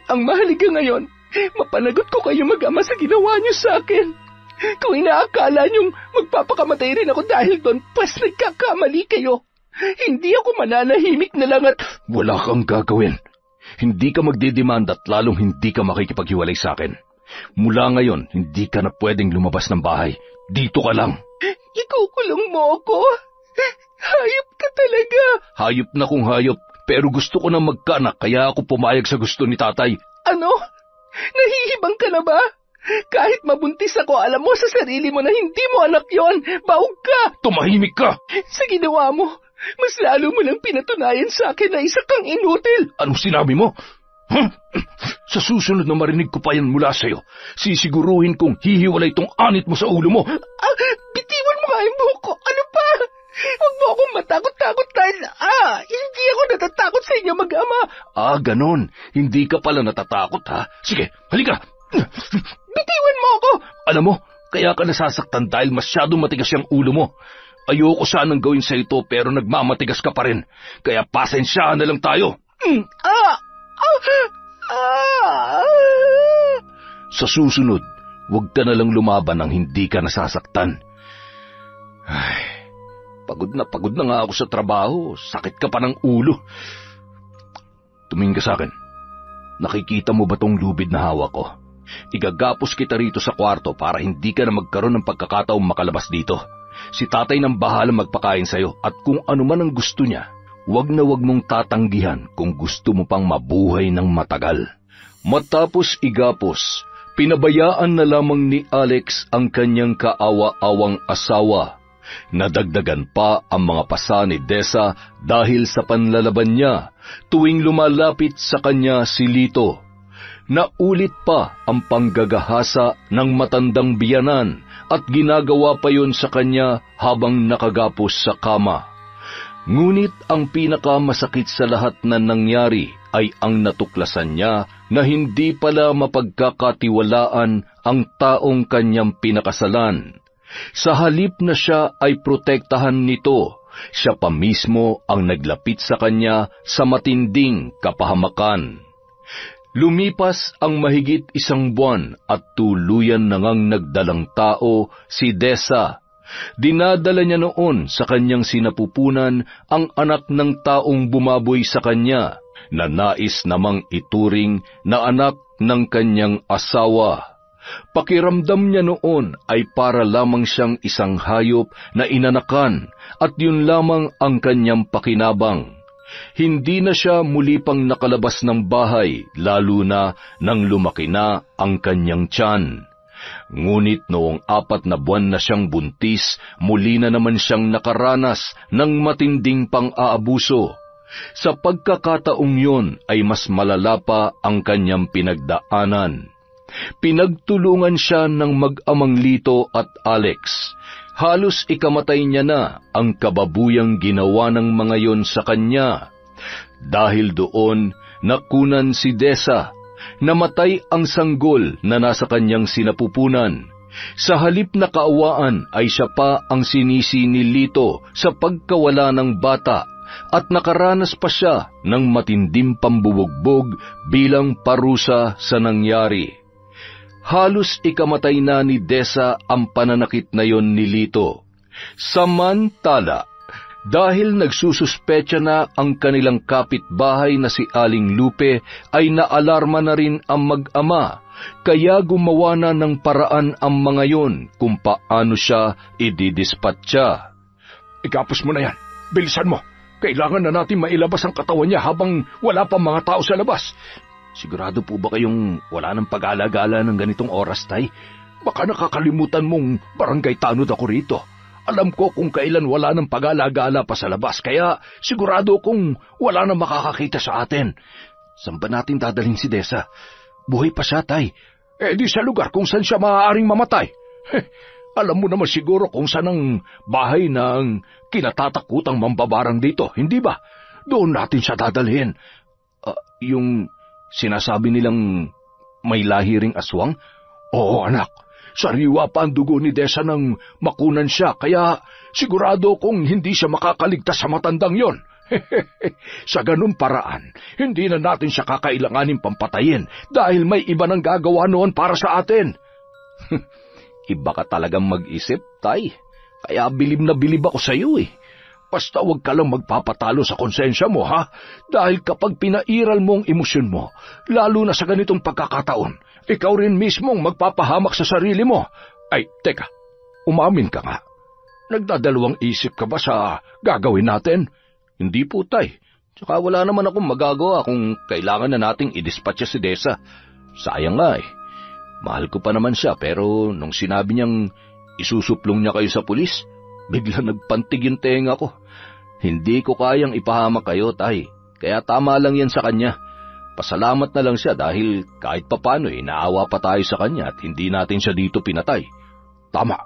Ang mahalaga ngayon, mapanagot ko kayo mag-ama sa ginawa niyo sa akin. Kung inaakala niyong magpapakamatay rin ako dahil doon, pas nagkakamali kayo. Hindi ako mananahimik na lang at... Wala kang gagawin. Hindi ka magdidemand at lalong hindi ka makikipaghiwalay sa akin. Mula ngayon, hindi ka na pwedeng lumabas ng bahay. Dito ka lang. Ikukulong mo ako? Hayop ka talaga. Hayop na kung hayop, pero gusto ko na magkaanak kaya ako pumayag sa gusto ni tatay. Ano? Nahihibang ka na ba? Kahit mabuntis ako, alam mo sa sarili mo na hindi mo anak yon. Baog ka! Tumahimik ka! Sa ginawa mo, mas lalo mo lang pinatunayan sa akin na isa kang inutil. Anong sinabi mo? Sa susunod na marinig ko pa yan mula sa'yo, sisiguruhin kong hihiwalay tong anit mo sa ulo mo. Bitiwan mo nga yung buhok ko. Ano pa? Huwag mo akong matakot-takot dahil, hindi ako natatakot sa inyo mag-ama. Ganon. Hindi ka pala natatakot, ha? Sige, halika! Bitiwan mo ako! Alam mo, kaya ka nasasaktan dahil masyadong matigas yung ulo mo. Ayoko sanang gawin sa ito pero nagmamatigas ka pa rin. Kaya pasensyahan na lang tayo. Sa susunod, huwag ka na lang lumaban nang hindi ka nasasaktan. Ay, pagod na nga ako sa trabaho. Sakit ka pa ng ulo. Tumingin ka sa akin. Nakikita mo ba tong lubid na hawak ko? Igagapos kita rito sa kwarto para hindi ka na magkaroon ng pagkakataong makalabas dito. Si tatay nang bahala magpakain sa'yo at kung ano man ang gusto niya, wag na wag mong tatanggihan kung gusto mo pang mabuhay ng matagal. Matapos igapos, pinabayaan na lamang ni Alex ang kanyang kaawa-awang asawa. Nadagdagan pa ang mga pasa ni Desa dahil sa panlalaban niya tuwing lumalapit sa kanya si Lito. Naulit pa ang panggagahasa ng matandang biyanan at ginagawa pa yon sa kanya habang nakagapos sa kama. Ngunit ang pinakamasakit sa lahat na nangyari ay ang natuklasan niya na hindi pala mapagkakatiwalaan ang taong kanyang pinakasalan. Sa halip na siya ay protektahan nito, siya pa mismo ang naglapit sa kanya sa matinding kapahamakan. Lumipas ang mahigit 1 buwan at tuluyan na ngang nagdalang tao si Desa. Dinadala niya noon sa kanyang sinapupunan ang anak ng taong bumaboy sa kanya, na nais namang ituring na anak ng kanyang asawa. Pakiramdam niya noon ay para lamang siyang isang hayop na inanakan at yun lamang ang kanyang pakinabang. Hindi na siya muli pang nakalabas ng bahay, lalo na nang lumaki na ang kanyang tiyan. Ngunit noong 4 na buwan na siyang buntis, muli na naman siyang nakaranas ng matinding pang-aabuso. Sa pagkakataong yun ay mas malala pa ang kanyang pinagdaanan. Pinagtulungan siya ng mag-amang Lito at Alex. Halos ikamatay niya na ang kababuyang ginawa ng mga yon sa kanya. Dahil doon, nakunan si Desa. Namatay ang sanggol na nasa kanyang sinapupunan. Sa halip na kaawaan ay siya pa ang sinisi ni Lito sa pagkawala ng bata at nakaranas pa siya ng matinding pambubugbog bilang parusa sa nangyari. Halos ikamatay na ni Desa ang pananakit na yon ni Lito. Samantala, dahil nagsususpecha na ang kanilang kapitbahay na si Aling Lupe, ay naalarma na rin ang mag-ama, kaya gumawa na ng paraan ang mga yon kung paano siya ididispatcha. Igapos mo na yan. Bilisan mo. Kailangan na natin mailabas ang katawan niya habang wala pa mga tao sa labas. Sigurado po ba kayong wala ng pag-alagala ng ganitong oras, Tay? Baka nakakalimutan mong barangay tanod ako rito. Alam ko kung kailan wala ng pag-alagala pa sa labas, kaya sigurado kung wala nang makakakita sa atin. Saan ba natin dadalhin si Desa? Buhay pa siya, Tay. Di sa lugar kung saan siya maaaring mamatay. Alam mo naman siguro kung saan ang bahay ng kinatatakutang mambabarang dito, hindi ba? Doon natin siya dadalhin. Yung sinasabi nilang may lahi ring aswang? Oo, anak. Sariwa pa ang dugo ni Desa nang makunan siya, kaya sigurado kung hindi siya makakaligtas sa matandang yon. Sa ganun paraan, hindi na natin siya kakailanganin pampatayin dahil may iba nang gagawa noon para sa atin. Iba ka talagang mag-isip, Tay. Kaya bilib na bilib ako sa iyo eh. Basta huwag ka lang magpapatalo sa konsensya mo, ha? Dahil kapag pinairal mo ang emosyon mo, lalo na sa ganitong pagkakataon, ikaw rin mismong magpapahamak sa sarili mo. Ay, teka, umamin ka nga. Nagdadalawang isip ka ba sa gagawin natin? Hindi po, Tay. Tsaka wala naman akong magagawa kung kailangan na nating i-dispatcha si Desa. Sayang nga eh. Mahal ko pa naman siya, pero nung sinabi niyang isusuplong niya kayo sa pulis, bigla nagpantig yung tenga ko. Hindi ko kayang ipahamak kayo, Tay. Kaya tama lang yan sa kanya. Pasalamat na lang siya dahil kahit papano naawa pa tayo sa kanya at hindi natin siya dito pinatay. Tama.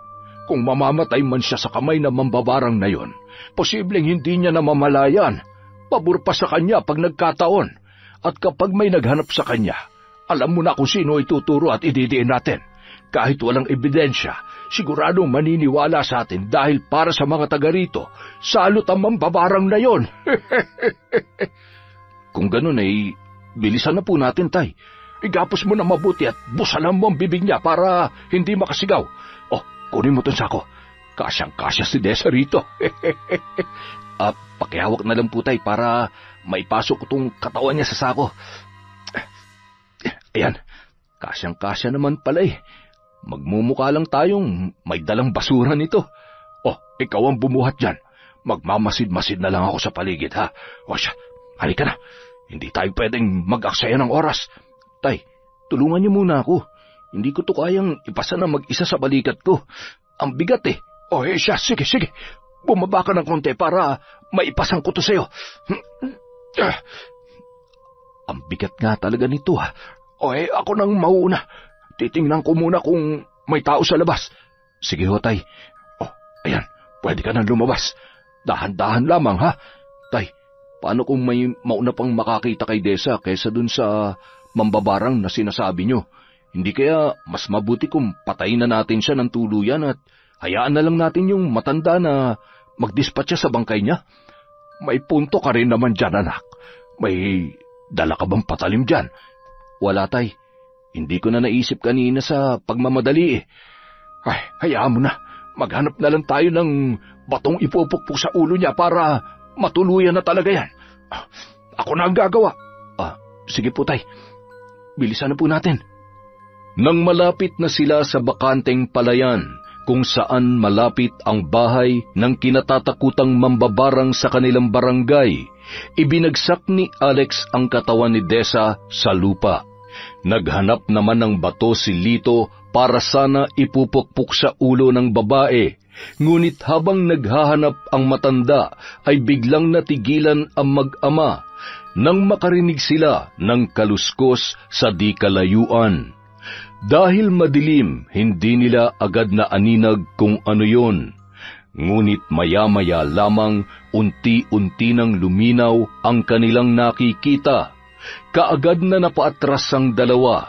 Kung mamamatay man siya sa kamay ng mambabarang na yon, posibleng hindi niya namamalayan. Pabor pa sa kanya pag nagkataon. At kapag may naghanap sa kanya, alam mo na kung sino ituturo at ididiin natin. Kahit walang ebidensya, siguradong maniniwala sa atin dahil para sa mga taga rito, salot ang mambabarang na yon. Kung ganun bilisan na po natin, Tay. Igapos mo na mabuti at busalan mo ang bibig niya para hindi makasigaw. Kunin mo itong sako. Kasyang-kasya si Desa rito. Pakihawak na lang po, Tay, para maipasok ko itong katawan niya sa sako. Ayan, kasyang-kasya naman pala eh. Magmumukha lang tayong may dalang basura nito. Ikaw ang bumuhat dyan. Magmamasid-masid na lang ako sa paligid, ha? Siya, halika na. Hindi tayo pwedeng mag-aksaya ng oras. Tay, tulungan niyo muna ako. Hindi ko to kayang ipasa na mag-isa sa balikat ko. Ang bigat eh. Siya, sige. Bumaba ka ng konti para maipasang ko to sa'yo. Ang bigat nga talaga nito, ha? Ako nang mauuna. Titingnan ko muna kung may tao sa labas. Sige ho, Tay. Ayan, pwede ka nang lumabas. Dahan-dahan lamang, ha? Tay, paano kung may mauna pang makakita kay Desa kaysa dun sa mambabarang na sinasabi nyo? Hindi kaya mas mabuti kung patayin na natin siya ng tuluyan at hayaan na lang natin yung matanda na magdispatcha sa bangkay niya? May punto ka rin naman dyan, anak. May dala ka bang patalim dyan? Wala, Tay. Hindi ko na naisip kanina sa pagmamadali eh. Hayaan mo na. Maghanap na lang tayo ng batong ipupukpok sa ulo niya para matuluyan na talaga yan. Ako na ang gagawa. Sige po, Tay. Bilisan na po natin. Nang malapit na sila sa bakanteng palayan, kung saan malapit ang bahay ng kinatatakutang mambabarang sa kanilang barangay, ibinagsak ni Alex ang katawan ni Desa sa lupa. Naghanap naman ng bato si Lito para sana ipupukpok sa ulo ng babae. Ngunit habang naghahanap ang matanda ay biglang natigilan ang mag-ama nang makarinig sila ng kaluskos sa di kalayuan. Dahil madilim, hindi nila agad na aninag kung ano yon. Ngunit maya-maya lamang unti-unti nang luminaw ang kanilang nakikita. Kaagad na napaatras ang dalawa.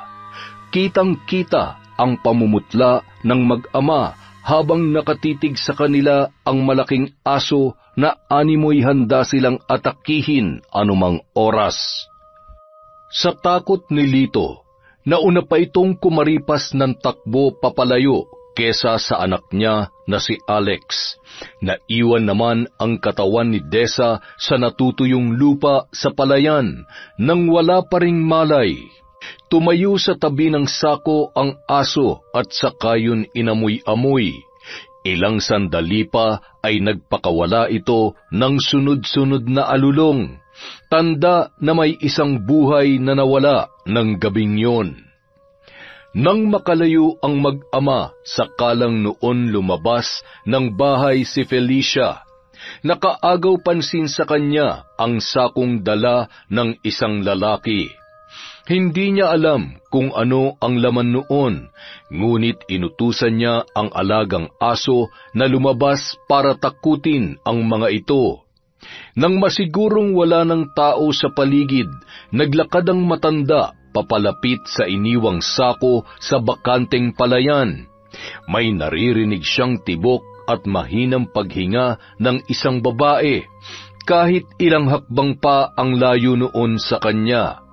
Kitang-kita ang pamumutla ng mag-ama habang nakatitig sa kanila ang malaking aso na animoy handa silang atakihin anumang oras. Sa takot ni Lito, nauna pa itong kumaripas ng takbo papalayo kesa sa anak niya na si Alex. Naiwan naman ang katawan ni Desa sa natutuyong lupa sa palayan nang wala pa ring malay. Tumayo sa tabi ng sako ang aso at saka yun inamoy-amoy. Ilang sandali pa ay nagpakawala ito ng sunod-sunod na alulong. Tanda na may isang buhay na nawala ng gabing yon. Nang makalayo ang mag-ama, sakalang noon lumabas ng bahay si Felicia. Nakaagaw pansin sa kanya ang sakong dala ng isang lalaki. Hindi niya alam kung ano ang laman noon, ngunit inutusan niya ang alagang aso na lumabas para takutin ang mga ito. Nang masigurong wala ng tao sa paligid, naglakad ang matanda papalapit sa iniwang sako sa bakanteng palayan. May naririnig siyang tibok at mahinang paghinga ng isang babae, kahit ilang hakbang pa ang layo noon sa kanya.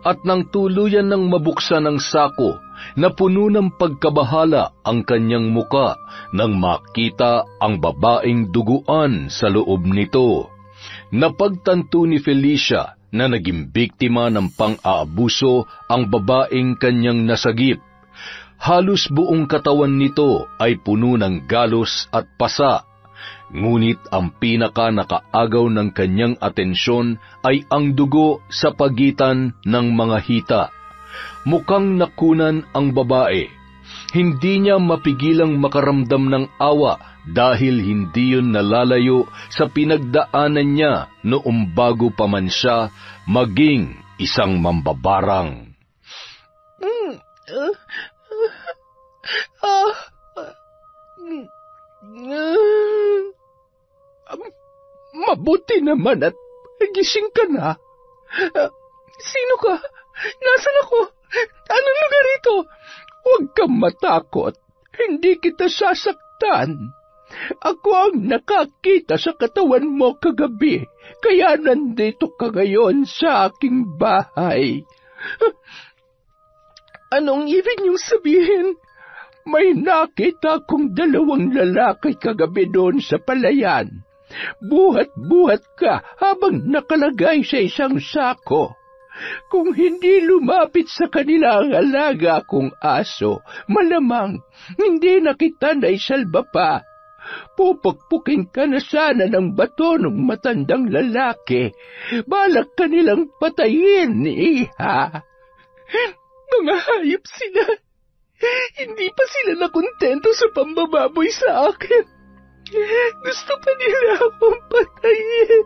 At nang tuluyan ng mabuksan ang sako, napuno ng pagkabahala ang kanyang muka nang makita ang babaeng duguan sa loob nito. Napagtanto ni Felicia na naging biktima ng pang-aabuso ang babaeng kanyang nasagip. Halos buong katawan nito ay puno ng galos at pasa. Ngunit ang pinaka-nakaagaw ng kanyang atensyon ay ang dugo sa pagitan ng mga hita. Mukhang nakunan ang babae. Hindi niya mapigilang makaramdam ng awa dahil hindi yun nalalayo sa pinagdaanan niya noong bago pa man siya maging isang mambabarang. Mabuti naman at gising ka na. Sino ka? Nasaan ako? Anong lugar ito? Huwag kang matakot. Hindi kita sasaktan. Ako ang nakakita sa katawan mo kagabi, kaya nandito ka ngayon sa aking bahay. Anong ibig niyong sabihin? May nakita kong 2 lalaki kagabi doon sa palayan. Buhat-buhat ka habang nakalagay sa isang sako. Kung hindi lumapit sa kanila ang alaga kong aso, malamang hindi na kita naisalba pa. Pupukpukin ka na sana ng bato ng matandang lalaki. Balak kanilang patayin, iha. Mga hayop sila. Hindi pa sila nakontento sa pambababoy sa akin. Gusto pa nila akong patayin.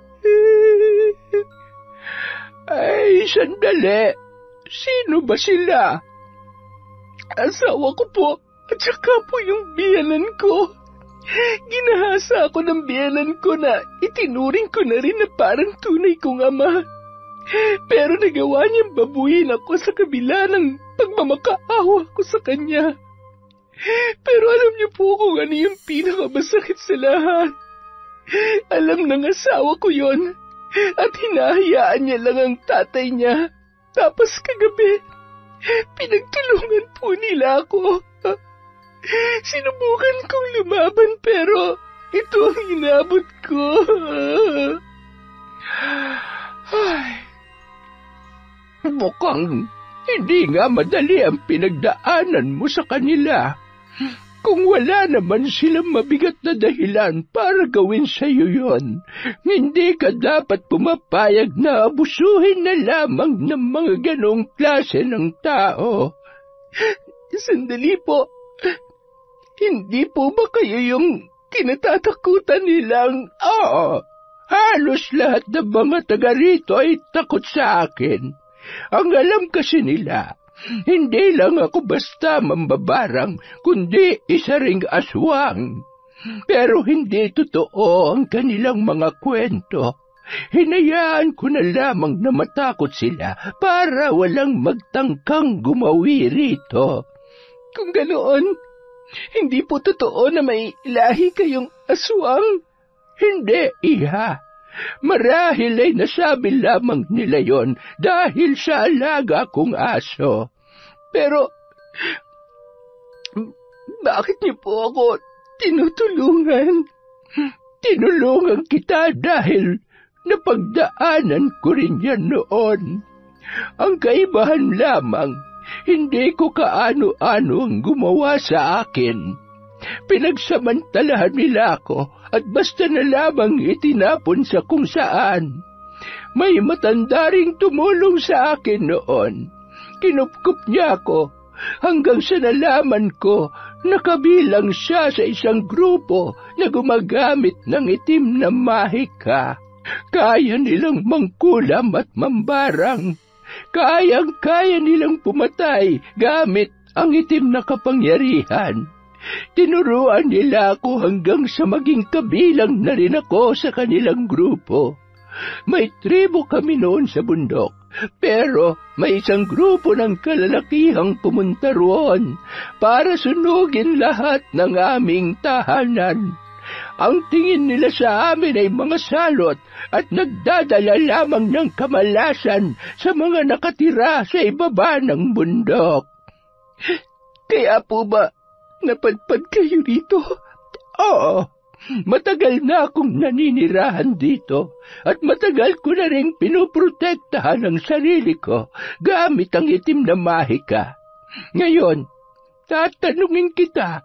Ay, sandali. Sino ba sila? Asawa ko po, at saka po yung biyanan ko. Ginahasa ako ng biyanan ko na itinuring ko na rin na parang tunay kong ama. Pero nagawa niyang babuyin ako sa kabila ng pagmamakaawa ko sa kanya. Pero alam niyo po kung ano yung pinakamasakit sa lahat. Alam ng asawa ko yon. At hinahayaan niya lang ang tatay niya. Tapos kagabi, pinagtulungan po nila ako. Sinubukan kong lumaban pero ito ang inabot ko. Ay, mukhang hindi nga madali ang pinagdaanan mo sa kanila. Kung wala naman silang mabigat na dahilan para gawin sa iyo yon, hindi ka dapat pumapayag na abusuhin na lamang ng mga ganong klase ng tao. Sandali po, hindi po ba kayo yung kinatatakutan nilang, halos lahat ng mga taga rito ay takot sa akin. Ang alam kasi nila, hindi lang ako basta mambabarang, kundi isa ring aswang. Pero hindi totoo ang kanilang mga kwento. Hinayaan ko na lamang na matakot sila para walang magtangkang gumawi rito. Kung ganoon, hindi po totoo na may lahi kayong aswang? Hindi, iha. Marahil ay nasabi lamang nila yon dahil sa alaga kong aso. Pero, bakit niyo po ako tinutulungan? Tinulungan kita dahil napagdaanan ko rin yan noon. Ang kaibahan lamang, hindi ko kaano-ano ang gumawa sa akin. Pinagsamantalahan nila ako at basta na lamang itinapon sa kung saan. May matanda ring tumulong sa akin noon. Kinupkup niya ako hanggang sa nalaman ko na kabilang siya sa isang grupo na gumagamit ng itim na mahika. Kaya nilang mangkulam at mambarang. Kayang-kaya nilang pumatay gamit ang itim na kapangyarihan. Tinuruan nila ako hanggang sa maging kabilang na rin ako sa kanilang grupo. May tribo kami noon sa bundok, pero may isang grupo ng kalalakihang pumunta roon para sunugin lahat ng aming tahanan. Ang tingin nila sa amin ay mga salot at nagdadala lamang ng kamalasan sa mga nakatira sa ibaba ng bundok. Kaya po ba napadpad kayo dito? Oo, matagal na akong naninirahan dito at matagal ko na rin pinoprotektahan ang sarili ko gamit ang itim na mahika. Ngayon, tatanungin kita,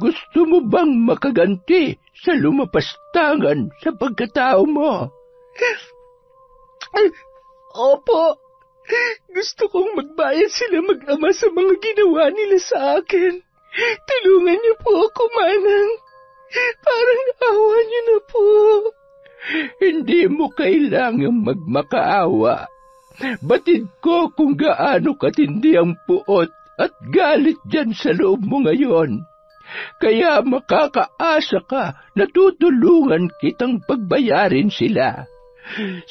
gusto mo bang makaganti sa lumapastangan sa pagkatao mo? Opo, gusto kong magbayad sila mag-ama sa mga ginawa nila sa akin. Tulungan niyo po ako, Manang. Parang awa niyo na po. Hindi mo kailangang magmakaawa. Batid ko kung gaano katindi ang puot at galit dyan sa loob mo ngayon. Kaya makakaasa ka na tutulungan kitang pagbayarin sila.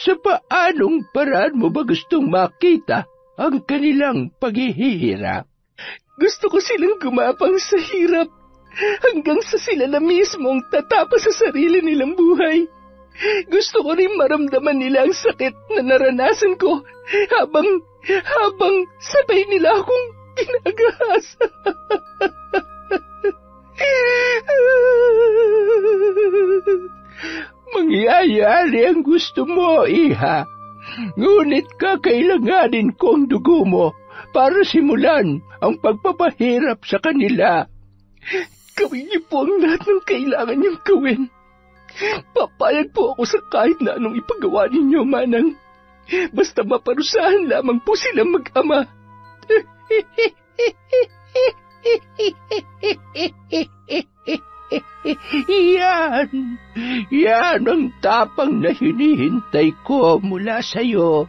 Sa paanong paraan mo ba gustong makita ang kanilang paghihirap? Gusto ko silang gumapang sa hirap hanggang sa sila na mismo ang tatapos sa sarili nilang buhay. Gusto ko rin maramdaman nila ang sakit na naranasan ko habang sabay nila akong ginagahasa. Mangyayari ang gusto mo, Iha. Ngunit kakailanganin ko ang dugo mo para simulan ang pagpapahirap sa kanila. Gawin niyo po ang lahat ng kailangan niyong gawin. Papayag po ako sa kahit na anong ipagawa ninyo, Manang. Basta maparusahan lamang po silang mag-ama. Yan ang tapang na hinihintay ko mula sa'yo.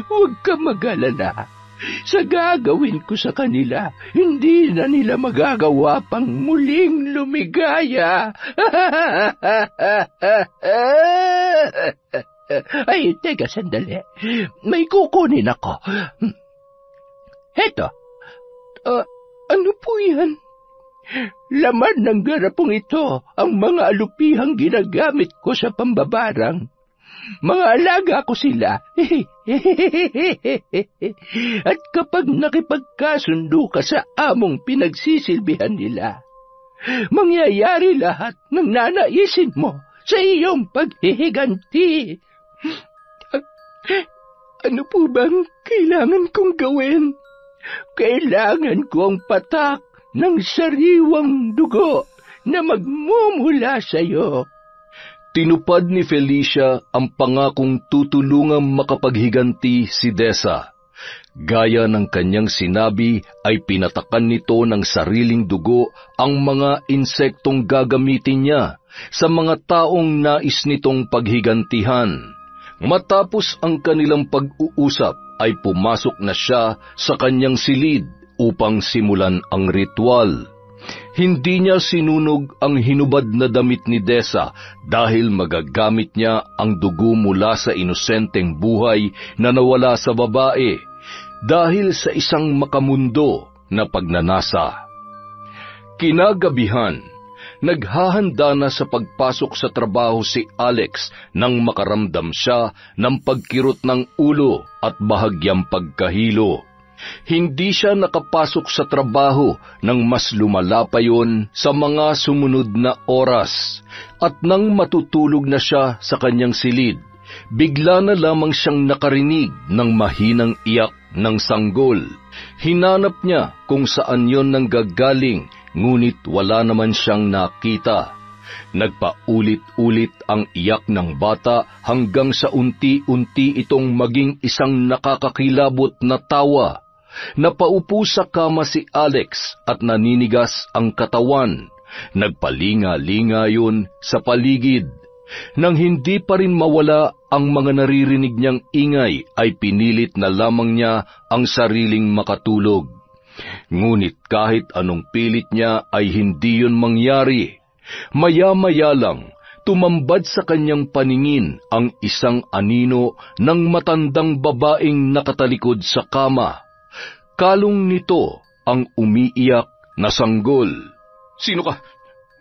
Huwag ka mag-alala. Sa gagawin ko sa kanila, hindi na nila magagawa pang muling lumigaya. Ay, teka, sandali. May kukunin ako. Heto. Ano po yan? Laman ng garapong ito ang mga alupihang ginagamit ko sa pambabarang. Mga alaga ko sila. At kapag nakipagkasundo ka sa among pinagsisilbihan nila, mangyayari lahat ng nanaisin mo sa iyong paghihiganti. Ano po bang kailangan kong gawin? Kailangan kong patak ng sariwang dugo na magmumula sa iyo. Tinupad ni Felicia ang pangakong tutulungang makapaghiganti si Desa. Gaya ng kanyang sinabi ay pinatakan nito ng sariling dugo ang mga insektong gagamitin niya sa mga taong nais nitong paghigantihan. Matapos ang kanilang pag-uusap ay pumasok na siya sa kanyang silid upang simulan ang ritual. Hindi niya sinunog ang hinubad na damit ni Desa dahil magagamit niya ang dugo mula sa inosenteng buhay na nawala sa babae dahil sa isang makamundo na pagnanasa. Kinagabihan, naghahanda na sa pagpasok sa trabaho si Alex nang makaramdam siya ng pagkirot ng ulo at bahagyang pagkahilo. Hindi siya nakapasok sa trabaho nang mas lumala pa yon sa mga sumunod na oras. At nang matutulog na siya sa kanyang silid, bigla na lamang siyang nakarinig ng mahinang iyak ng sanggol. Hinanap niya kung saan yon nanggagaling, ngunit wala naman siyang nakita. Nagpaulit-ulit ang iyak ng bata hanggang sa unti-unti itong maging isang nakakakilabot na tawa. napaupo sa kama si Alex at naninigas ang katawan. Nagpalinga-linga yun sa paligid. Nang hindi pa rin mawala ang mga naririnig niyang ingay, ay pinilit na lamang niya ang sariling makatulog. Ngunit kahit anong pilit niya ay hindi yun mangyari. Maya-maya lang, tumambad sa kanyang paningin ang isang anino ng matandang babaeng nakatalikod sa kama. Kalong nito ang umiiyak na sanggol. Sino ka?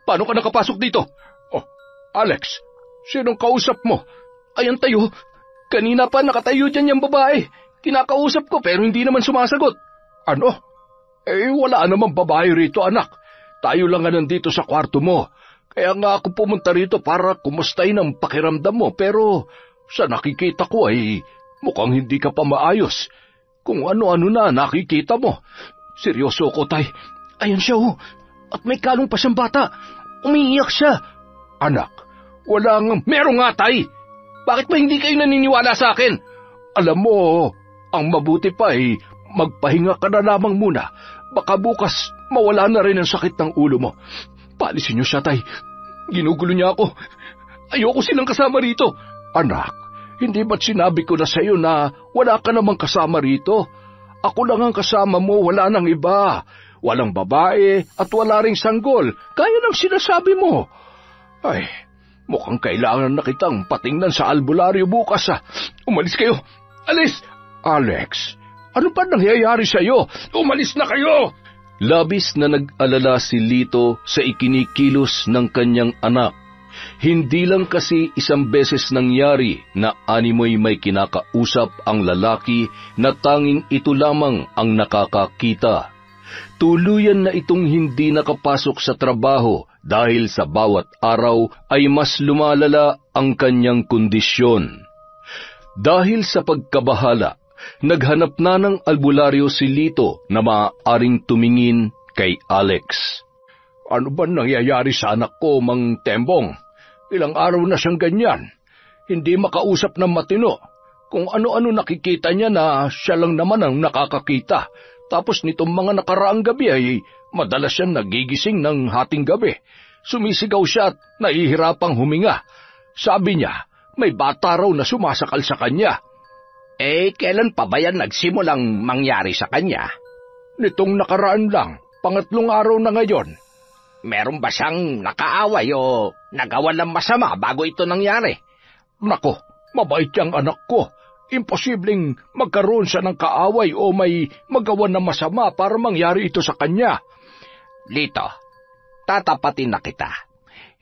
Paano ka nakapasok dito? Oh, Alex, sinong kausap mo? Ayan tayo. Kanina pa nakatayo dyan yung babae. Kinakausap ko pero hindi naman sumasagot. Ano? Wala namang babae rito, anak. Tayo lang nga nandito sa kwarto mo. Kaya nga ako pumunta rito para kumustahin ang pakiramdam mo, pero sa nakikita ko ay mukhang hindi ka pa maayos. Kung ano-ano na nakikita mo. Seryoso ko, tay. Ayan siya oh. At may kalong pa siyang bata. Umiiyak siya. Anak, wala nga. Meron nga, tay. Bakit ba hindi kayo naniniwala sa akin? Alam mo, ang mabuti pa ay magpahinga ka na lamang muna. Baka bukas mawala na rin ang sakit ng ulo mo. Paalisin niyo siya, tay. Ginugulo niya ako. Ayoko silang kasama rito. Anak, hindi ba't sinabi ko na sa'yo na wala ka namang kasama rito? Ako lang ang kasama mo, wala nang iba. Walang babae at wala ring sanggol. Kaya nang sinasabi mo. Ay, mukhang kailangan na kitang patingnan sa albularyo bukas. Umalis kayo. Alis! Alex, ano ba nangyayari sa'yo? Umalis na kayo! Labis na nag-alala si Lito sa ikinikilos ng kanyang anak. Hindi lang kasi isang beses nangyari na animoy may kinakausap ang lalaki na tanging ito lamang ang nakakakita. Tuluyan na itong hindi nakapasok sa trabaho dahil sa bawat araw ay mas lumalala ang kanyang kondisyon. Dahil sa pagkabahala, naghanap na ng albularyo si Lito na maaaring tumingin kay Alex. Ano ba nangyayari sa anak ko, Mang Tembong? Ilang araw na siyang ganyan. Hindi makausap ng matino. Kung ano-ano nakikita niya na siya lang naman ang nakakakita. Tapos nitong mga nakaraang gabi ay madalas siyang nagigising ng hating gabi. Sumisigaw siya at nahihirapang huminga. Sabi niya, may bata raw na sumasakal sa kanya. Kailan pa ba yan nagsimulang mangyari sa kanya? Nitong nakaraan lang, 3 araw na ngayon. Meron ba siyang nakaaway o nagawa ng masama bago ito nangyari? Nako, mabait yang anak ko. Imposibleng magkaroon siya ng kaaway o may magawa ng masama para mangyari ito sa kanya. Lito, tatapatin na kita.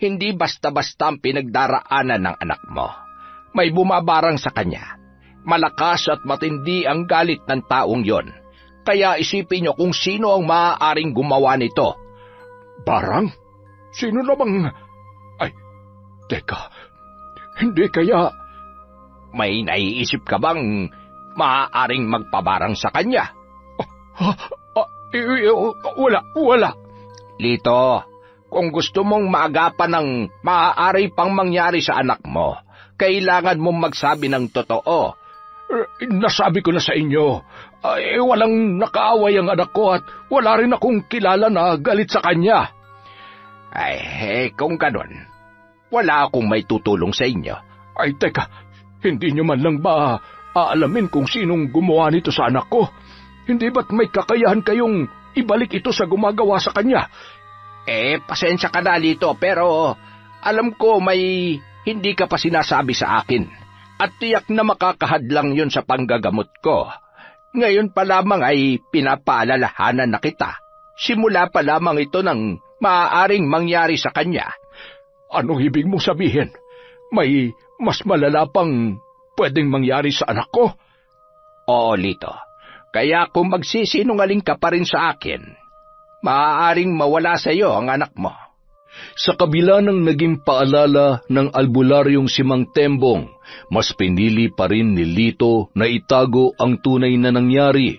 Hindi basta-basta ang pinagdaraanan ng anak mo. May bumabarang sa kanya. Malakas at matindi ang galit ng taong yon. Kaya isipin niyo kung sino ang maaaring gumawa nito. Barang? Sino namang... Ay, teka, hindi kaya... May naiisip ka bang maaaring magpabarang sa kanya? Wala. Lito, kung gusto mong maagapan ng maaari pang mangyari sa anak mo, kailangan mong magsabi ng totoo. Nasabi ko na sa inyo, walang nakaaway ang anak ko at wala rin akong kilala na galit sa kanya. Kung ganun, wala akong may tutulong sa inyo. Ay, teka, hindi nyo man lang ba aalamin kung sinong gumawa nito sa anak ko? Hindi ba't may kakayahan kayong ibalik ito sa gumagawa sa kanya? Pasensya ka na, Lito, pero alam ko may hindi ka pa sinasabi sa akin. At tiyak na makakahadlang yon sa panggagamot ko. Ngayon pa lamang ay pinapaalalahanan na kita. Simula pa lamang ito ng maaaring mangyari sa kanya. Anong ibig mong sabihin? May mas malala pang pwedeng mangyari sa anak ko? Oo, Lito. Kaya kung magsisinungaling ka pa rin sa akin, maaaring mawala sa iyo ang anak mo. Sa kabila ng naging paalala ng albularyong si Mang Tembong, mas pinili pa rin ni Lito na itago ang tunay na nangyari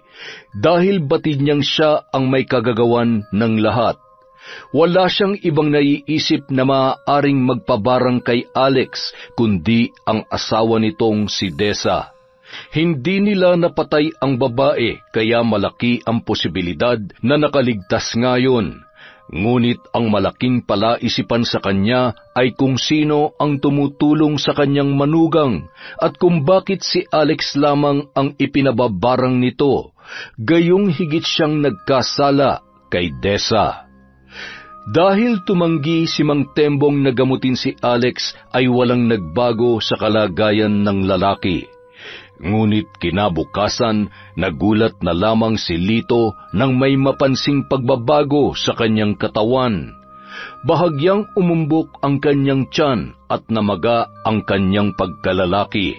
dahil batid niyang siya ang may kagagawan ng lahat. Wala siyang ibang naiisip na maaaring magpabarang kay Alex kundi ang asawa nitong si Desa. Hindi nila napatay ang babae kaya malaki ang posibilidad na nakaligtas ngayon. Ngunit ang malaking palaisipan sa kanya ay kung sino ang tumutulong sa kanyang manugang at kung bakit si Alex lamang ang ipinababarang nito, gayong higit siyang nagkasala kay Dessa. Dahil tumanggi si Mang Tembong na gamutin si Alex ay walang nagbago sa kalagayan ng lalaki. Ngunit kinabukasan, nagulat na lamang si Lito nang may mapansing pagbabago sa kanyang katawan. Bahagyang umumbok ang kanyang tiyan at namaga ang kanyang pagkalalaki.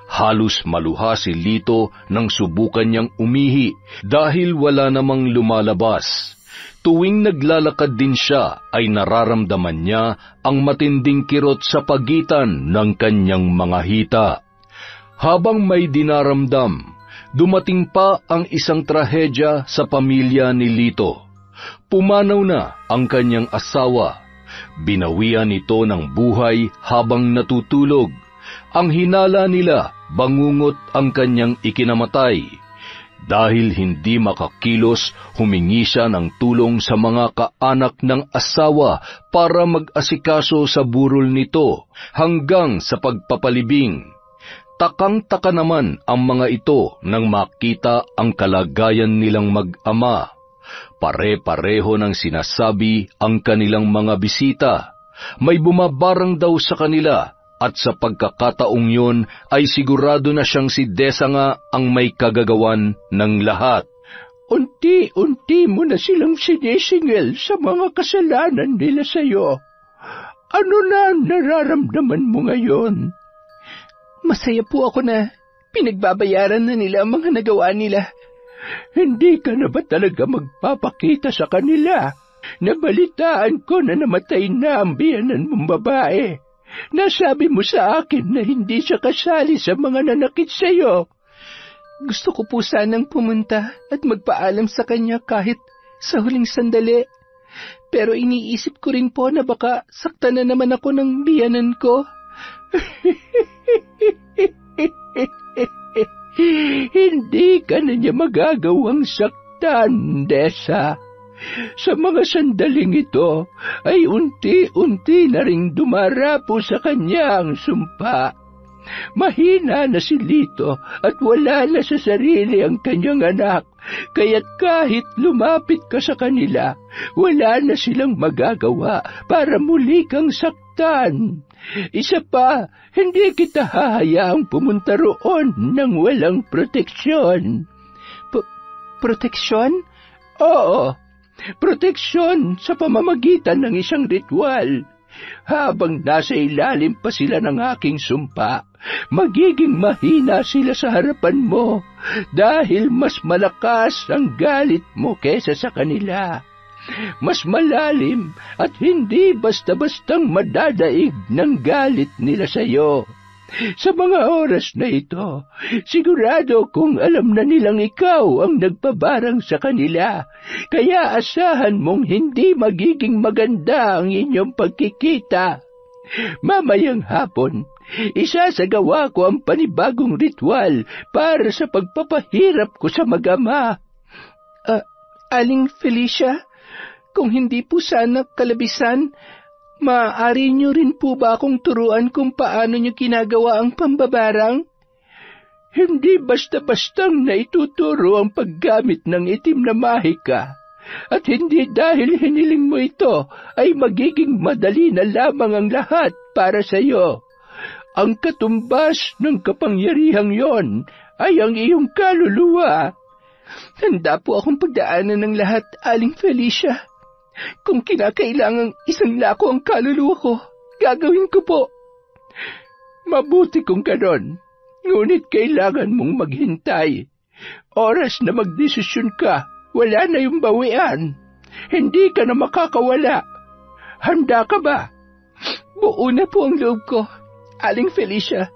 Halos maluha si Lito nang subukan niyang umihi dahil wala namang lumalabas. Tuwing naglalakad din siya ay nararamdaman niya ang matinding kirot sa pagitan ng kanyang mga hita. Habang may dinaramdam, dumating pa ang isang trahedya sa pamilya ni Lito. Pumanaw na ang kanyang asawa. Binawian ito ng buhay habang natutulog. Ang hinala nila, bangungot ang kanyang ikinamatay. Dahil hindi makakilos, humingi siya ng tulong sa mga kaanak ng asawa para mag-asikaso sa burol nito hanggang sa pagpapalibing. Takang-taka naman ang mga ito nang makita ang kalagayan nilang mag-ama. Pare-pareho ng sinasabi ang kanilang mga bisita. May bumabarang daw sa kanila at sa pagkakataong yun ay sigurado na siyang si Dessa nga ang may kagagawan ng lahat. Unti-unti mo na silang sinisingil sa mga kasalanan nila sa iyo. Ano na nararamdaman mo ngayon? Masaya po ako na pinagbabayaran na nila ang mga nagawa nila. Hindi ka na ba talaga magpapakita sa kanila? Nabalitaan ko na namatay na ang biyanan mong babae. Nasabi mo sa akin na hindi siya kasali sa mga nanakit sa iyo. Gusto ko po sanang pumunta at magpaalam sa kanya kahit sa huling sandali. Pero iniisip ko rin po na baka saktan na naman ako ng biyanan ko. Hindi ka na niya magagawang saktan, Dessa. Sa mga sandaling ito ay unti-unti na ring dumarapo sa kanya ang sumpa. Mahina na si Lito at wala na sa sarili ang kanyang anak, kaya't kahit lumapit ka sa kanila, wala na silang magagawa para muli kang saktan. Isa pa, hindi kita hahayaang pumunta roon nang walang proteksyon. Proteksyon? Oo, proteksyon sa pamamagitan ng isang ritual. Habang nasa ilalim pa sila ng aking sumpa, magiging mahina sila sa harapan mo dahil mas malakas ang galit mo kesa sa kanila. Mas malalim at hindi basta-bastang madadaig ng galit nila sa iyo. Sa mga oras na ito, sigurado kung alam na nilang ikaw ang nagpabarang sa kanila, kaya asahan mong hindi magiging maganda ang inyong pagkikita. Mamayang hapon, isasagawa ko ang panibagong ritual para sa pagpapahirap ko sa mag-ama. Aling Felicia, kung hindi po sana kalabisan, maaari niyo rin po ba akong turuan kung paano niyo ginagawa ang pambabarang? Hindi basta-bastang naituturo ang paggamit ng itim na mahika. At hindi dahil hiniling mo ito ay magiging madali na lamang ang lahat para sa iyo. Ang katumbas ng kapangyarihang yon ay ang iyong kaluluwa. Handa po akong pagdaanan ng lahat, Aling Felicia. Kung kinakailangang isang lako ang kaluluwa ko, gagawin ko po. Mabuti kung ganon, ngunit kailangan mong maghintay. Oras na magdesisyon ka, wala na yung bawian. Hindi ka na makakawala. Handa ka ba? Buo na po ang loob ko, Aling Felicia.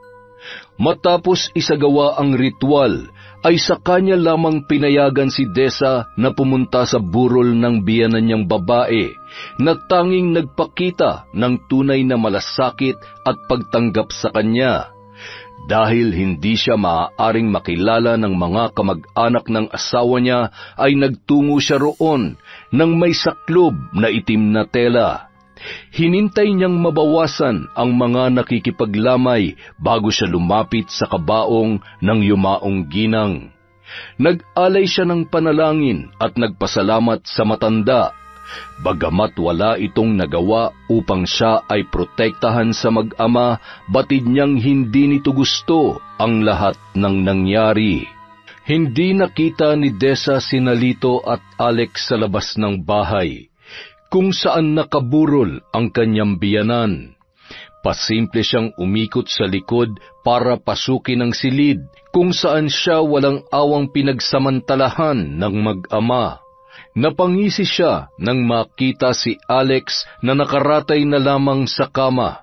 Matapos isagawa ang ritual, ay sa kanya lamang pinayagan si Dessa na pumunta sa burol ng biyanan niyang babae na tanging nagpakita ng tunay na malasakit at pagtanggap sa kanya. Dahil hindi siya maaaring makilala ng mga kamag-anak ng asawa niya, ay nagtungo siya roon nang may saklob na itim na tela. Hinintay niyang mabawasan ang mga nakikipaglamay bago siya lumapit sa kabaong ng yumaong ginang. Nag-alay siya ng panalangin at nagpasalamat sa matanda. Bagamat wala itong nagawa upang siya ay protektahan sa mag-ama, batid niyang hindi nito gusto ang lahat ng nangyari. Hindi nakita ni Desa sina Lito at Alex sa labas ng bahay, kung saan nakaburol ang kanyang biyanan. Pasimple siyang umikot sa likod para pasukin ang silid, kung saan siya walang awang pinagsamantalahan ng mag-ama. Napangisi siya nang makita si Alex na nakaratay na lamang sa kama.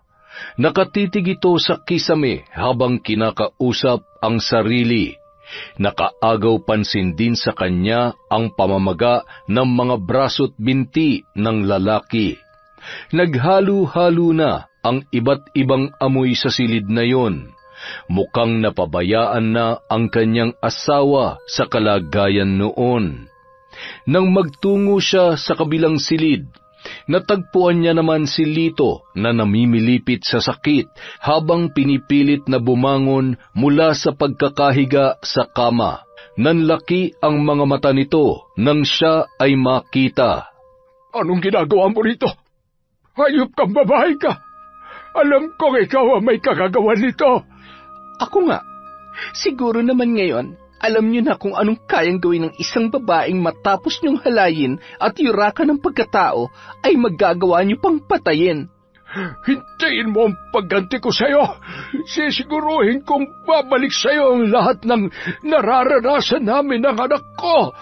Nakatitig ito sa kisame habang kinakausap ang sarili. Nakaagaw pansin din sa kanya ang pamamaga ng mga braso't binti ng lalaki. Naghalo-halo na ang iba't ibang amoy sa silid na yon. Mukhang napabayaan na ang kanyang asawa sa kalagayan noon. Nang magtungo siya sa kabilang silid, natagpuan niya naman si Lito na namimilipit sa sakit habang pinipilit na bumangon mula sa pagkakahiga sa kama. Nanlaki ang mga mata nito nang siya ay makita. Anong ginagawa mo rito? Hayop kang babae ka! Alam kong ikaw ang may kagagawan nito! Ako nga. Siguro naman ngayon, alam niyo na kung anong kayang gawin ng isang babaeng matapos niyong halayin at yurakan ng pagkatao ay magagawa niyo pang patayin. Hintayin mo ang pagganti ko sa'yo. Sisiguruhin kong babalik sa'yo ang lahat ng nararanasan namin ng anak ko.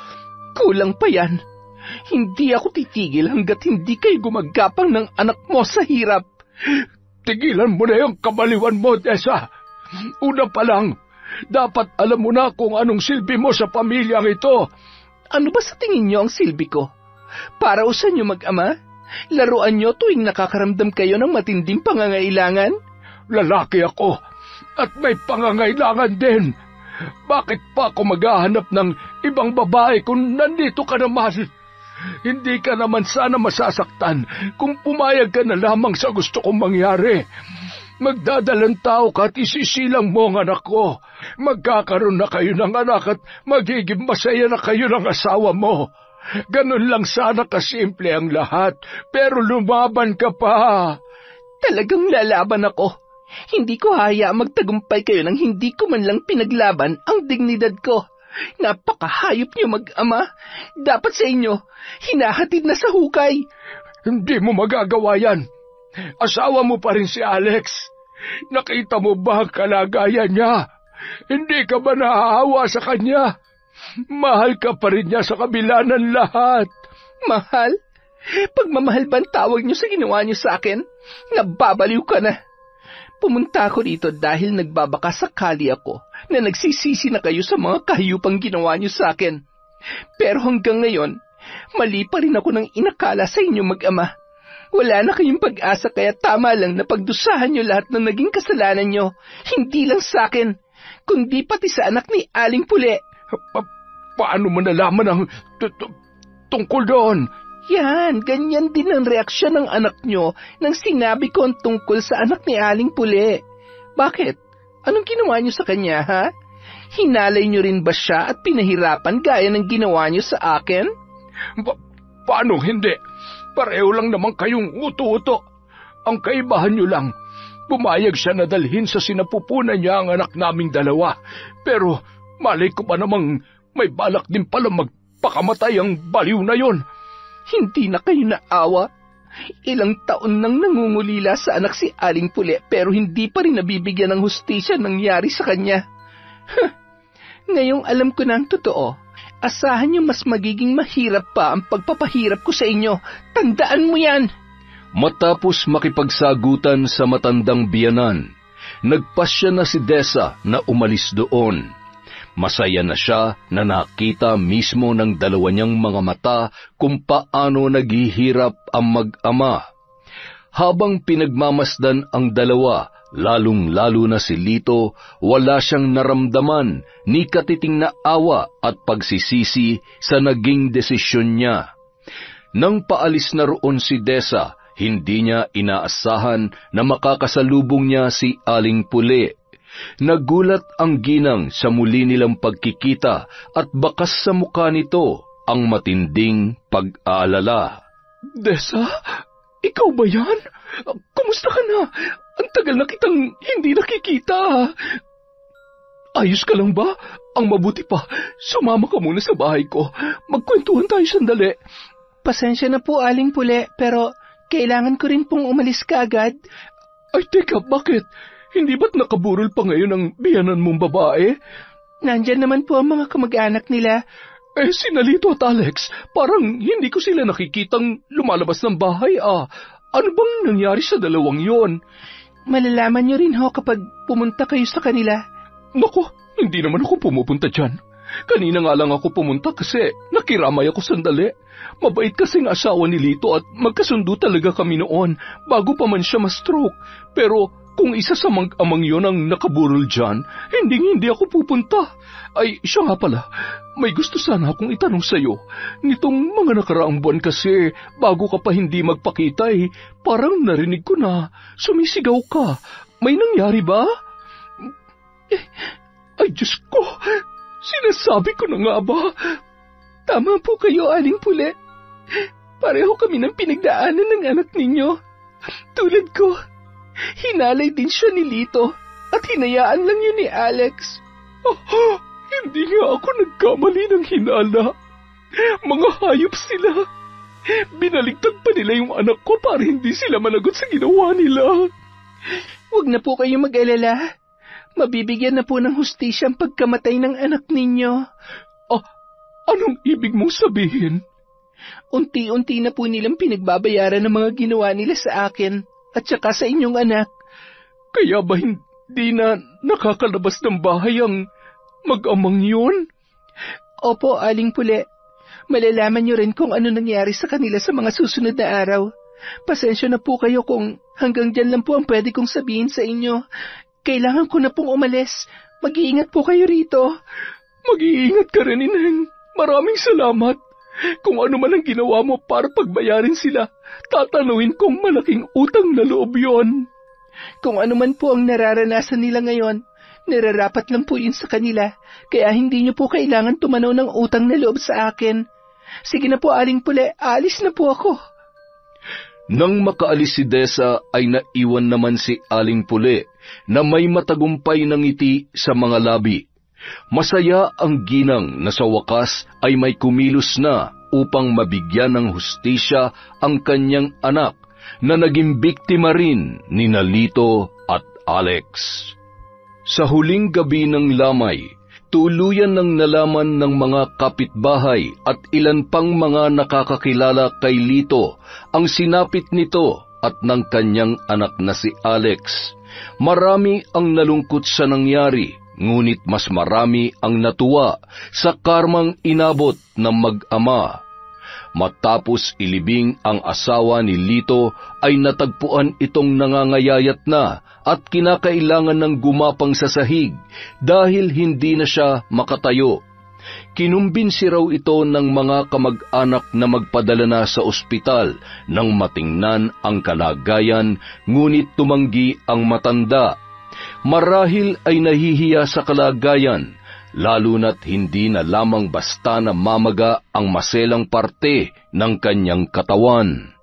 Kulang pa yan. Hindi ako titigil hanggat hindi kayo gumagapang ng anak mo sa hirap. Tigilan mo na yung kabaliwan mo, Desa. Una pa lang, dapat alam mo na kung anong silbi mo sa pamilyang ito. Ano ba sa tingin niyo ang silbi ko? Para usan niyo mag-ama? Laruan niyo tuwing nakakaramdam kayo ng matinding pangangailangan? Lalaki ako at may pangangailangan din. Bakit pa ako maghahanap ng ibang babae kung nandito ka naman? Hindi ka naman sana masasaktan kung pumayag ka na lamang sa gusto kong mangyari. Magdadalang tao ka at isisilang mo ang anak ko. Magkakaroon na kayo ng anak at magiging masaya na kayo ng asawa mo. Ganun lang sana kasimple ang lahat, pero lumaban ka pa. Talagang lalaban ako. Hindi ko haya magtagumpay kayo nang hindi ko man lang pinaglaban ang dignidad ko. Napakahayop niyo mag-ama. Dapat sa inyo, hinahatid na sa hukay. Hindi mo magagawa yan. Asawa mo pa rin si Alex. Nakita mo ba ang kalagayan niya? Hindi ka ba naaawa sa kanya? Mahal ka pa rin niya sa kabila ng lahat. Mahal? Pagmamahal ba ang tawag niyo sa ginawa niyo sa akin? Nababaliw ka na. Pumunta ako rito dahil nagbabaka sakali ako na nagsisisi na kayo sa mga kahiyupang ginawa niyo sa akin. Pero hanggang ngayon, mali pa rin ako ng inakala sa inyo mag-ama. Wala na kayong pag-asa kaya tama lang na pagdusahan niyo lahat ng naging kasalanan niyo. Hindi lang sa akin, kundi pati sa anak ni Aling Puli. Paano mo nalaman ang tungkol doon? Yan, ganyan din ang reaksyon ng anak niyo nang sinabi ko ang tungkol sa anak ni Aling Puli. Bakit? Anong ginawa niyo sa kanya, ha? Hinalay niyo rin ba siya at pinahirapan gaya ng ginawa niyo sa akin? Paano hindi? Pareho lang naman kayong uto-uto. Ang kaibahan niyo lang, pumayag siya na dalhin sa sinapupunan niya ang anak naming dalawa. Pero malay ko pa namang may balak din pala magpakamatay ang baliw na yon. Hindi na kayo naawa. Ilang taon nang nangungulila sa anak si Aling Puli pero hindi pa rin nabibigyan ng hustisya nangyari sa kanya. Ngayong alam ko na ang totoo. Asahan niyo mas magiging mahirap pa ang pagpapahirap ko sa inyo. Tandaan mo yan! Matapos makipagsagutan sa matandang biyanan, nagpasya na si Desa na umalis doon. Masaya na siya na nakita mismo ng dalawa niyang mga mata kung paano naghihirap ang mag-ama. Habang pinagmamasdan ang dalawa, Lalong-lalo na si Lito, wala siyang naramdaman ni katiting na awa at pagsisisi sa naging desisyon niya. Nang paalis na roon si Desa, hindi niya inaasahan na makakasalubong niya si Aling Puli. Nagulat ang ginang sa muli nilang pagkikita at bakas sa mukha nito ang matinding pag-aalala. Desa, ikaw ba yan? Kumusta ka na? Ang tagal na kitang hindi nakikita. Ayos ka lang ba? Ang mabuti pa, sumama ka muna sa bahay ko. Magkwentuhan tayo sandali. Pasensya na po, Aling Puli, pero kailangan ko rin pong umalis kaagad. Ay, teka, bakit? Hindi ba't nakaburol pa ngayon ang biyanan mong babae? Nandyan naman po ang mga kamag-anak nila. Si Nalito at Alex, parang hindi ko sila nakikitang lumalabas ng bahay. Ano bang nangyari sa dalawang yon? Malalaman niyo rin ho kapag pumunta kayo sa kanila. Naku, hindi naman ako pumupunta dyan. Kanina nga lang ako pumunta kasi nakiramay ako sandali. Mabait kasing asawa ni Lito at magkasundo talaga kami noon bago pa man siya ma-stroke. Pero kung isa sa mag-amang yon ang nakaburol dyan, hindi ako pupunta. Ay, siya nga pala, may gusto sana akong itanong sa'yo. Nitong mga nakaraang buwan kasi, bago ka pa hindi magpakita parang narinig ko na sumisigaw ka. May nangyari ba? Ay, Diyos ko, sinasabi ko na nga ba? Tama po kayo, Aling Puli. Pareho kami ng pinagdaanan ng anak ninyo. Tulad ko, hinalay din siya ni Lito at hinayaan lang yun ni Alex. Hindi nga ako nagkamali ng hinala. Mga hayop sila. Binaligtad pa nila yung anak ko para hindi sila managot sa ginawa nila. Huwag na po kayo mag-alala. Mabibigyan na po ng hustisya ang pagkamatay ng anak ninyo. Anong ibig mong sabihin? Unti-unti na po nilang pinagbabayaran ng mga ginawa nila sa akin at saka sa inyong anak. Kaya ba hindi na nakakalabas ng bahay ang mag-amang yun? Opo, Aling Puli. Malalaman niyo rin kung ano nangyari sa kanila sa mga susunod na araw. Pasensya na po kayo kung hanggang dyan lang po ang pwede kong sabihin sa inyo. Kailangan ko na pong umalis. Mag-iingat po kayo rito. Mag-iingat ka rin, Ineng. Maraming salamat. Kung ano man ang ginawa mo para pagbayarin sila, tatanungin kong malaking utang na loob yon. Kung ano man po ang nararanasan nila ngayon, nararapat lang po yun sa kanila, kaya hindi niyo po kailangan tumanaw ng utang na loob sa akin. Sige na po, Aling Puli, aalis na po ako. Nang makaalis si Desa ay naiwan naman si Aling Puli na may matagumpay na ngiti sa mga labi. Masaya ang ginang na sa wakas ay may kumilos na upang mabigyan ng hustisya ang kanyang anak na naging biktima rin ni Nalito at Alex. Sa huling gabi ng lamay, tuluyan ng nalaman ng mga kapitbahay at ilan pang mga nakakakilala kay Lito ang sinapit nito at ng kanyang anak na si Alex. Marami ang nalungkot sa nangyari, ngunit mas marami ang natuwa sa karmang inabot ng mag-ama. Matapos ilibing ang asawa ni Lito ay natagpuan itong nangangayayat na at kinakailangan ng gumapang sa sahig dahil hindi na siya makatayo. Kinumbinsi raw ito ng mga kamag-anak na magpadala na sa ospital nang matingnan ang kalagayan, ngunit tumanggi ang matanda. Marahil ay nahihiya sa kalagayan, lalo na't hindi na lamang basta na mamaga ang maselang parte ng kanyang katawan.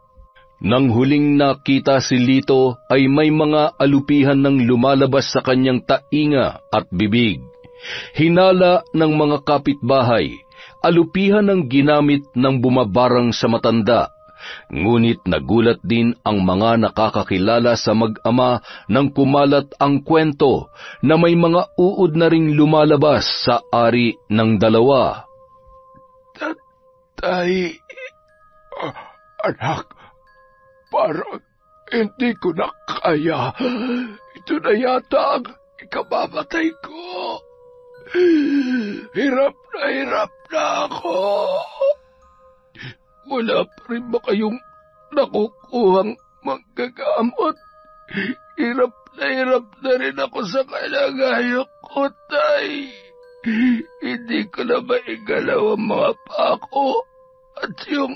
Nang huling nakita si Lito ay may mga alupihan ng lumalabas sa kanyang tainga at bibig. Hinala ng mga kapitbahay, alupihan ang ginamit ng bumabarang sa matanda. Ngunit nagulat din ang mga nakakakilala sa mag-ama nang kumalat ang kwento na may mga uod na ring lumalabas sa ari ng dalawa. Tatay, anak, parang hindi ko na kaya. Ito na yata ang ikamamatay ko. Hirap na ako. Wala pa rin ba kayong nakukuhang manggagamot? Hirap na rin ako sa kalagayan ko, Tay. Hindi ko na maigalaw ang mga pako at yung...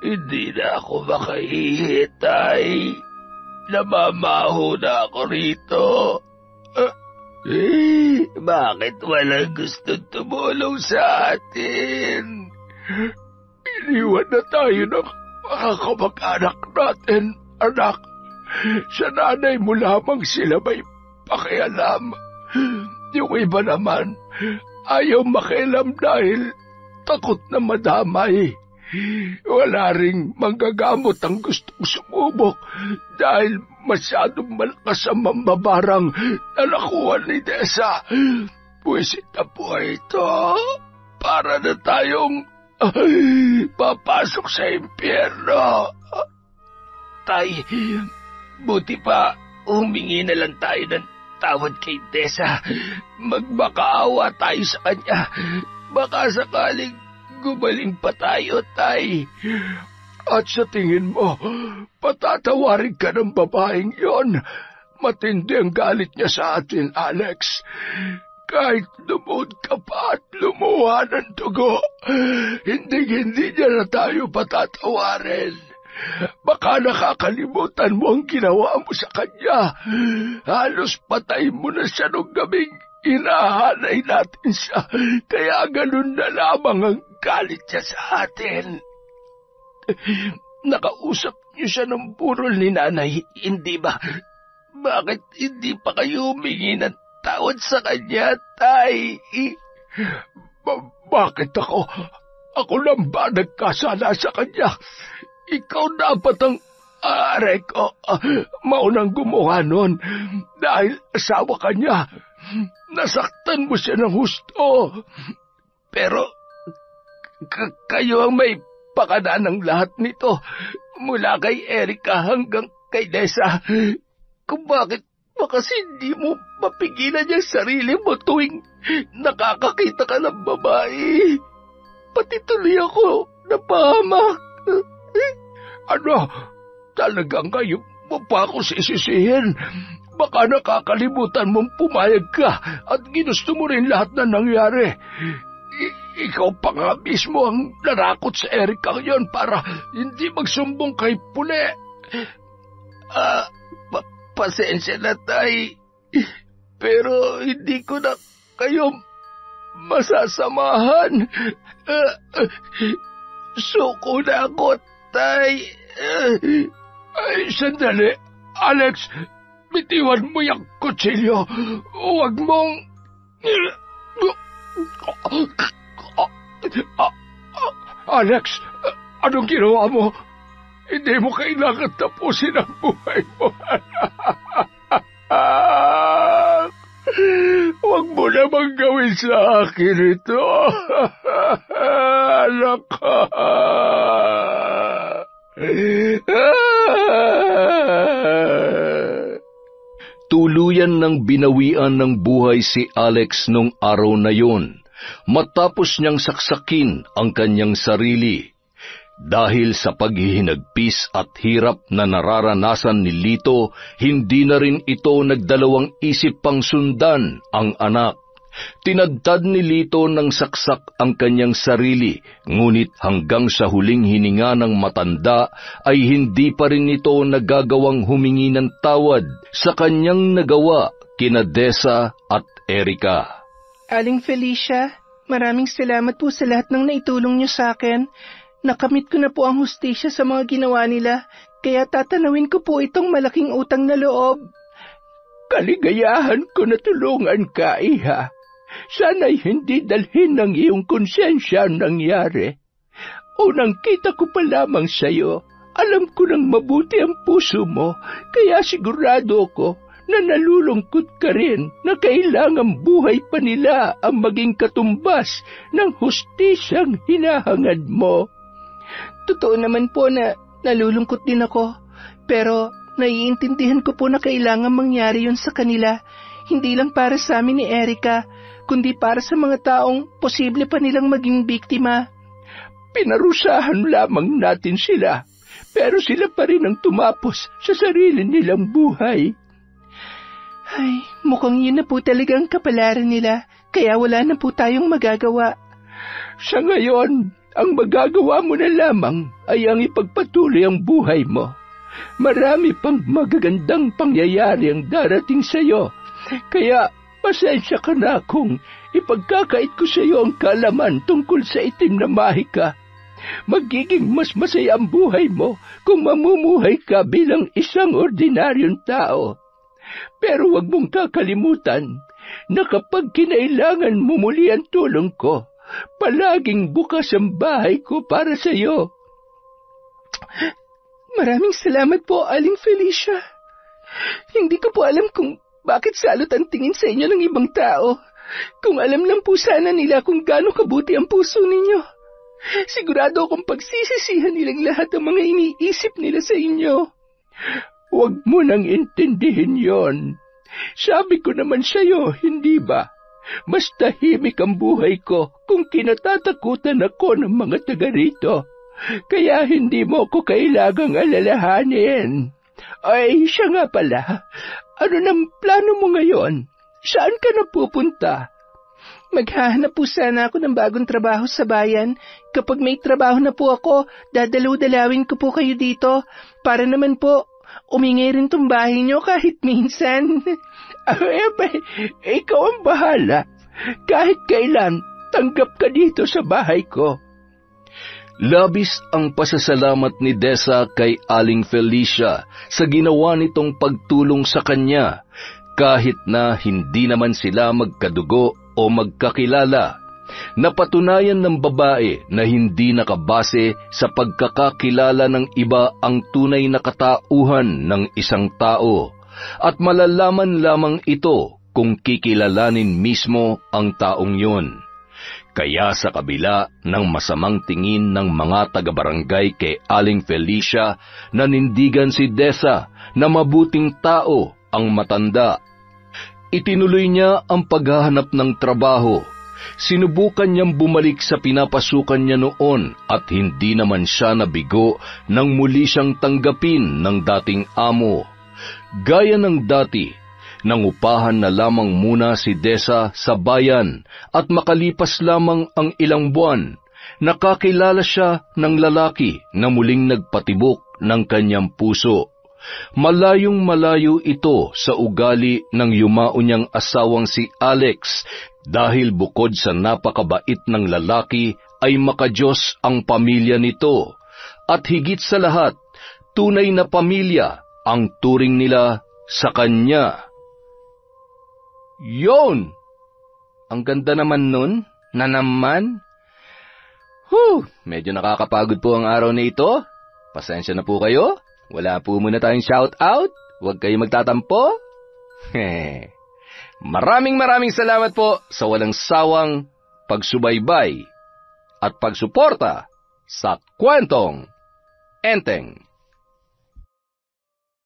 hindi na ako makahihi, Tay. Namamaho na ako rito. Bakit walang gustong tumulong sa atin? Iniwan na tayo ng mga kamag-anak natin, anak. Sa nanay mo lamang sila may pakialam. Yung iba naman, ayaw makialam dahil takot na madamay. Wala ring manggagamot ang gustong sumubok dahil masyadong malakas ang mambabarang na nakuha ni Desa. Pwisit na buhay ito para na tayong papasok sa impyerno. Tay, buti pa humingi na lang tayo ng tawad kay Desa. Magmakaawa tayo sa kanya. Baka sakaling gumaling pa tayo, Tay. At sa tingin mo, patatawarin ka ng babaeng yon. Matindi ang galit niya sa atin, Alex. Kahit lumuhod ka pa at lumuha ng dugo, hindi niya na tayo patatawarin. Baka nakakalimutan mo ang ginawa mo sa kanya. Halos patay mo na siya nung gabing inahanay natin siya, kaya ganun na lamang ang galit niya sa atin. Nakausap niyo siya ng burol ni nanay, hindi ba? Bakit hindi pa kayo humingi ng tawad sa kanya, Tay? Bakit ako? Ako lang ba nagkasala sa kanya? Ikaw dapat ang aray ko, maunang gumawa nun dahil asawa ka niya. Nasaktan mo siya ng husto. Pero kayo ang may pakana ng lahat nito, mula kay Erika hanggang kay Desa. Kung bakit kasi hindi mo mapigilan yung sarili mo tuwing nakakakita ka ng babae. Pati tuloy ako napahamak. Ano? Talagang kayo mo pa ako sisisihin? Baka nakakalimutan mong pumayag ka at ginusto mo rin lahat na nangyari. Ikaw pa nga mismo ang narakot sa Erika yon para hindi magsumbong kay Pule. Pasensya na, Tay. Pero hindi ko na kayo masasamahan. Suko na ako, Tay. Ay, sandali. Alex, bitiwan mo yung kutsilyo. Huwag mong... Alex, anong ginawa mo? Hindi mo kailangan tapusin ang buhay mo. Huwag mo namang gawin sa akin ito. Anak ka. Tuluyan ng binawian ng buhay si Alex nung araw na yon, matapos niyang saksakin ang kanyang sarili. Dahil sa paghihinagpis at hirap na nararanasan ni Lito, hindi na rin ito nagdalawang isip pang sundan ang anak. Tinadtad ni Lito ng saksak ang kanyang sarili, ngunit hanggang sa huling hininga ng matanda ay hindi pa rin ito nagagawang humingi ng tawad sa kanyang nagawa kina Desa at Erika. Aling Felicia, maraming salamat po sa lahat ng naitulong niyo sa akin. Nakamit ko na po ang hustisya sa mga ginawa nila, kaya tatanawin ko po itong malaking utang na loob. Kaligayahan ko na tulungan ka, Iha. Sana'y hindi dalhin ng iyong konsensya ang nangyari. Unang kita ko pa lamang sa'yo, alam ko nang mabuti ang puso mo, kaya sigurado ko na nalulungkot ka rin na kailangang buhay pa nila ang maging katumbas ng hustisyang hinahangad mo. Totoo naman po na nalulungkot din ako, pero naiintindihan ko po na kailangan mangyari yun sa kanila, hindi lang para sa amin ni Erika, kundi para sa mga taong posible pa nilang maging biktima. Pinarusahan lamang natin sila. pero sila pa rin ang tumapos sa sarili nilang buhay. Ay, mukhang yun na po talaga ang kapalaran nila, kaya wala na po tayong magagawa. Sa ngayon, ang magagawa mo na lamang ay ang ipagpatuloy ang buhay mo. Marami pang magagandang pangyayari ang darating sa iyo, kaya pasensya ka na kung ipagkakait ko sa iyo ang kaalaman tungkol sa itim na mahika. Magiging mas masaya ang buhay mo kung mamumuhay ka bilang isang ordinaryong tao. Pero huwag mong kakalimutan na kapag kinailangan mo muli ang tulong ko, palaging bukas ang bahay ko para sa iyo. Maraming salamat po, Aling Felicia. Hindi ko po alam kung bakit salot ang tingin sa inyo ng ibang tao. Kung alam lang po sana nila kung gaano kabuti ang puso ninyo. Sigurado akong pagsisisihan nilang lahat ang mga iniisip nila sa inyo. Huwag mo nang intindihin yon. Sabi ko naman sa iyo, hindi ba? Mas tahimik ang buhay ko kung kinatatakutan ako ng mga taga rito. Kaya hindi mo ko kailangang alalahanin. Ay, siya nga pala. Ano nang plano mo ngayon? Saan ka napupunta? Maghahanap po sana ako ng bagong trabaho sa bayan. Kapag may trabaho na po ako, dadalaw-dalawin ko po kayo dito. Para naman po, umingay rin tong bahay nyo kahit minsan. Ikaw ang bahala. Kahit kailan, tanggap ka dito sa bahay ko. Labis ang pasasalamat ni Dessa kay Aling Felicia sa ginawa nitong pagtulong sa kanya, kahit na hindi naman sila magkadugo o magkakilala. Napatunayan ng babae na hindi nakabase sa pagkakakilala ng iba ang tunay na katauhan ng isang tao, at malalaman lamang ito kung kikilalanin mismo ang taong yun. Kaya sa kabila ng masamang tingin ng mga taga-barangay kay Aling Felicia, nanindigan si Dessa na mabuting tao ang matanda. Itinuloy niya ang paghahanap ng trabaho. Sinubukan niyang bumalik sa pinapasukan niya noon at hindi naman siya nabigo nang muli siyang tanggapin ng dating amo. Gaya ng dati, nangupahan na lamang muna si Dessa sa bayan at makalipas lamang ang ilang buwan, nakakilala siya ng lalaki na muling nagpatibok ng kanyang puso. Malayong malayo ito sa ugali ng yumao niyang asawang si Alex, dahil bukod sa napakabait ng lalaki ay makadiyos ang pamilya nito, at higit sa lahat, tunay na pamilya ang turing nila sa kanya. Yon! Ang ganda naman nun, na naman. Medyo nakakapagod po ang araw na ito. Pasensya na po kayo. Wala po muna tayong shout-out. Huwag kayo magtatampo. Maraming salamat po sa walang sawang pagsubaybay at pagsuporta sa Kwentong Enteng.